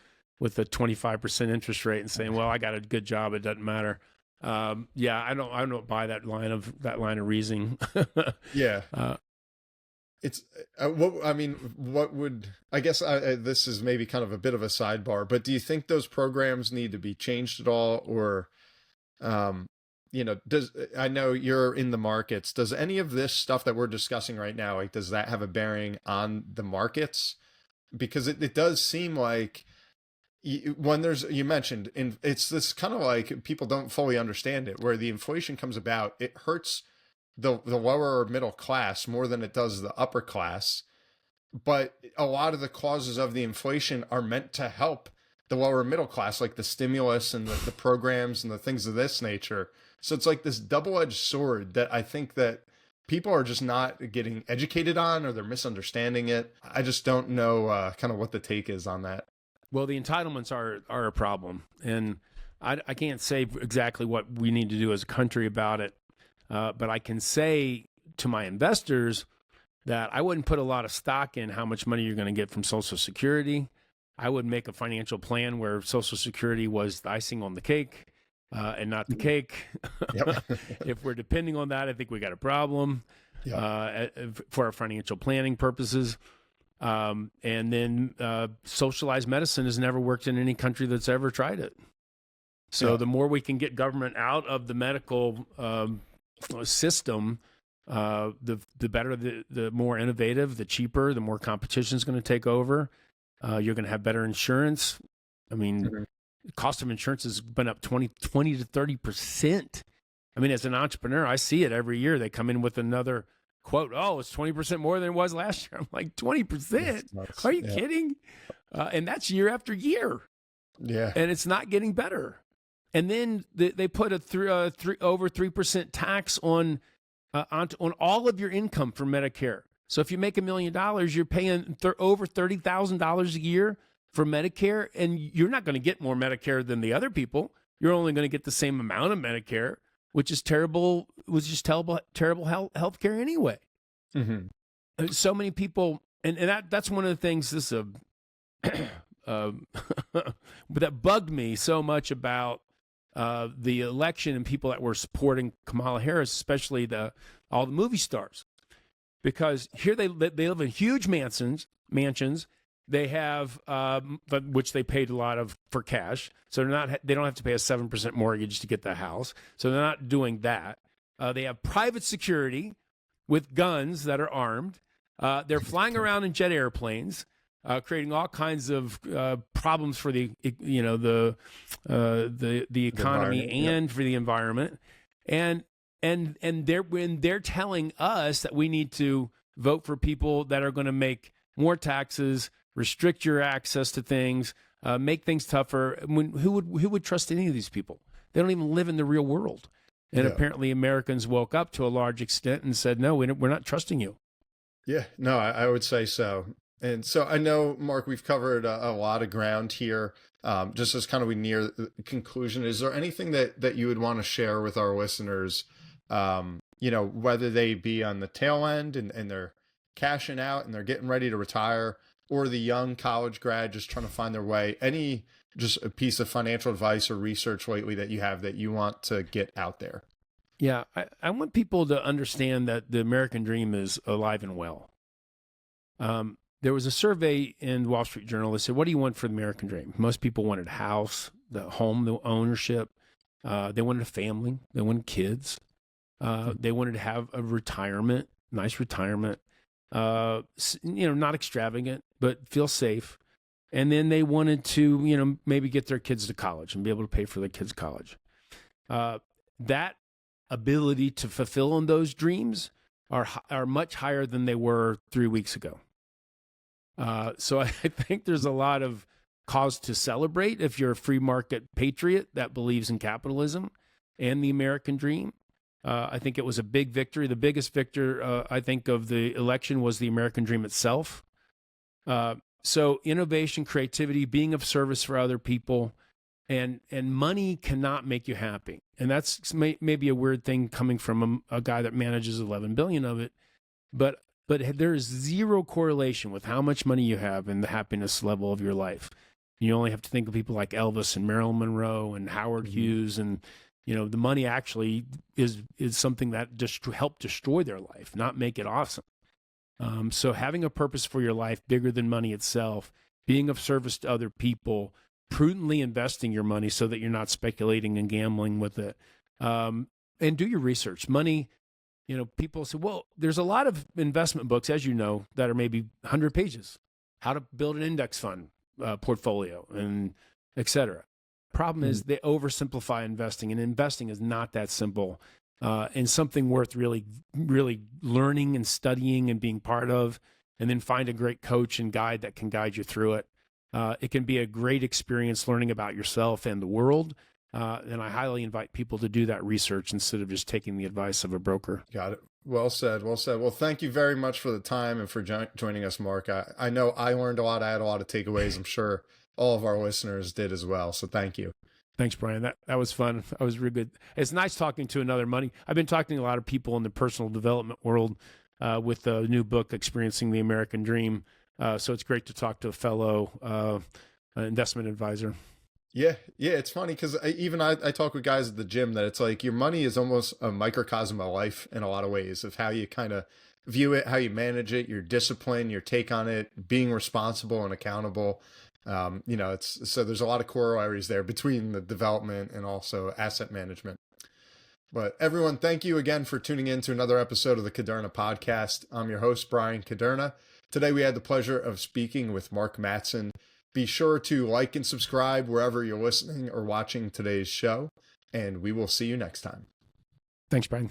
with a 25% interest rate and saying, well, I got a good job, it doesn't matter. I don't buy that line of reasoning. Yeah. it's what would, I guess, this is maybe kind of a bit of a sidebar, but do you think those programs need to be changed at all? Or, I know you're in the markets. Does any of this stuff that we're discussing right now, like, does that have a bearing on the markets? Because it does seem like when you mentioned, and it's this kind of like people don't fully understand it, where the inflation comes about, it hurts the lower middle class more than it does the upper class. But a lot of the causes of the inflation are meant to help the lower middle class, like the stimulus and the programs and the things of this nature. So it's like this double-edged sword that I think that people are just not getting educated on, or they're misunderstanding it. I just don't know kind of what the take is on that. Well, the entitlements are a problem, and I can't say exactly what we need to do as a country about it, but I can say to my investors that I wouldn't put a lot of stock in how much money you're going to get from Social Security. I would make a financial plan where Social Security was the icing on the cake and not the cake. Yep. If we're depending on that, I think we got a problem for our financial planning purposes. And then socialized medicine has never worked in any country that's ever tried it. So the more we can get government out of the medical system, the better, the more innovative, the cheaper, the more competition is going to take over. You're going to have better insurance. I mean, the cost of insurance has been up 20 to 30%. I mean, as an entrepreneur, I see it every year. They come in with another quote, oh, it's 20% more than it was last year. I'm like, 20%? Are you kidding? And that's year after year. Yeah. And it's not getting better. And then they put over 3% tax on all of your income for Medicare. So if you make $1 million, you're paying over $30,000 a year for Medicare, and you're not going to get more Medicare than the other people. You're only going to get the same amount of Medicare, which is terrible. Was just terrible health care anyway. Mm-hmm. So many people, and that's one of the things. This that bugged me so much about the election and people that were supporting Kamala Harris, especially all the movie stars, because here they live in huge mansions. They have which they paid a lot of for cash, so they don't have to pay a 7% mortgage to get the house. So they're not doing that. They have private security with guns that are armed. They're flying around in jet airplanes, creating all kinds of problems for the economy and for the environment. And they're telling us that we need to vote for people that are going to make more taxes, restrict your access to things, make things tougher. Who would trust any of these people? They don't even live in the real world. And apparently Americans woke up to a large extent and said, no, we're not trusting you. Yeah, no, I would say so. And so I know, Mark, we've covered a lot of ground here. Just as kind of we near the conclusion, is there anything that you would want to share with our listeners, whether they be on the tail end and they're cashing out and they're getting ready to retire, or the young college grad just trying to find their way? Any just a piece of financial advice or research lately that you have that you want to get out there? Yeah, I want people to understand that the American dream is alive and well. There was a survey in the Wall Street Journal that said, what do you want for the American dream? Most people wanted a house, the home, the ownership. They wanted a family. They wanted kids. They wanted to have a retirement, nice retirement. Not extravagant, but feel safe. And then they wanted to, maybe get their kids to college and be able to pay for their kids' college. That ability to fulfill on those dreams are much higher than they were 3 weeks ago. So I think there's a lot of cause to celebrate if you're a free market patriot that believes in capitalism and the American dream. I think it was a big victory. The biggest victor, I think, of the election was the American dream itself. So innovation, creativity, being of service for other people, and money cannot make you happy. And that's maybe a weird thing coming from a guy that manages 11 billion of it. But there is zero correlation with how much money you have and the happiness level of your life. You only have to think of people like Elvis and Marilyn Monroe and Howard Hughes, and the money actually is something that just helped destroy their life, not make it awesome. So having a purpose for your life bigger than money itself, being of service to other people, prudently investing your money so that you're not speculating and gambling with it, and do your research. Money, people say, well, there's a lot of investment books, as you know, that are maybe 100 pages, how to build an index fund portfolio, and et cetera. Problem is they oversimplify investing, and investing is not that simple. And something worth really, really learning and studying and being part of, and then find a great coach and guide that can guide you through it. It can be a great experience learning about yourself and the world. And I highly invite people to do that research instead of just taking the advice of a broker. Got it. Well said. Well said. Well, thank you very much for the time and for joining us, Mark. I know I learned a lot. I had a lot of takeaways. I'm sure all of our listeners did as well. So thank you. Thanks, Brian. That was fun. That was really good. It's nice talking to another money. I've been talking to a lot of people in the personal development world with the new book, Experiencing the American Dream. So it's great to talk to a fellow investment advisor. Yeah. It's funny because I talk with guys at the gym that it's like your money is almost a microcosm of life in a lot of ways, of how you kind of view it, how you manage it, your discipline, your take on it, being responsible and accountable. So there's a lot of corollaries there between the development and also asset management. But everyone, thank you again for tuning in to another episode of the Kuderna podcast. I'm your host, Brian Kuderna. Today we had the pleasure of speaking with Mark Matson. Be sure to like and subscribe wherever you're listening or watching today's show, and we will see you next time. Thanks, Brian.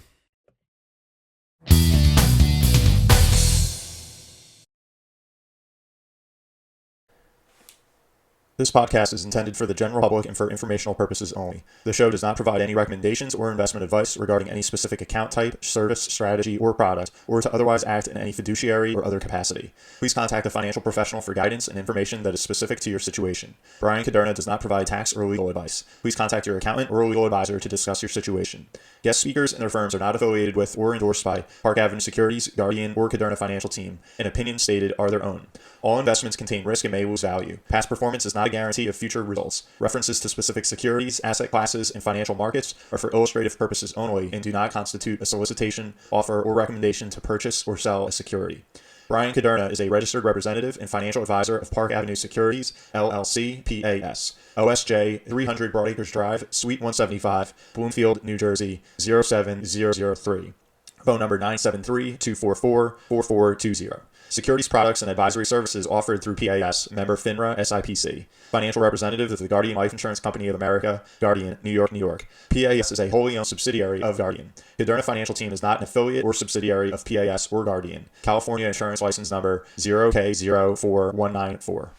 This podcast is intended for the general public and for informational purposes only. The show does not provide any recommendations or investment advice regarding any specific account type, service, strategy, or product, or to otherwise act in any fiduciary or other capacity. Please contact a financial professional for guidance and information that is specific to your situation. Brian Kuderna does not provide tax or legal advice. Please contact your accountant or legal advisor to discuss your situation. Guest speakers and their firms are not affiliated with or endorsed by Park Avenue Securities, Guardian, or Kuderna Financial Team, and opinions stated are their own. All investments contain risk and may lose value. Past performance is not a guarantee of future results. References to specific securities, asset classes, and financial markets are for illustrative purposes only and do not constitute a solicitation, offer, or recommendation to purchase or sell a security. Brian Kuderna is a registered representative and financial advisor of Park Avenue Securities, LLC, PAS. OSJ 300 Broadacres Drive, Suite 175, Bloomfield, New Jersey, 07003. Phone number 973-244-4420. Securities products and advisory services offered through PAS, member FINRA SIPC. Financial representative of the Guardian Life Insurance Company of America, Guardian, New York, New York. PAS is a wholly owned subsidiary of Guardian. Kuderna Financial Team is not an affiliate or subsidiary of PAS or Guardian. California Insurance License Number 0K04194.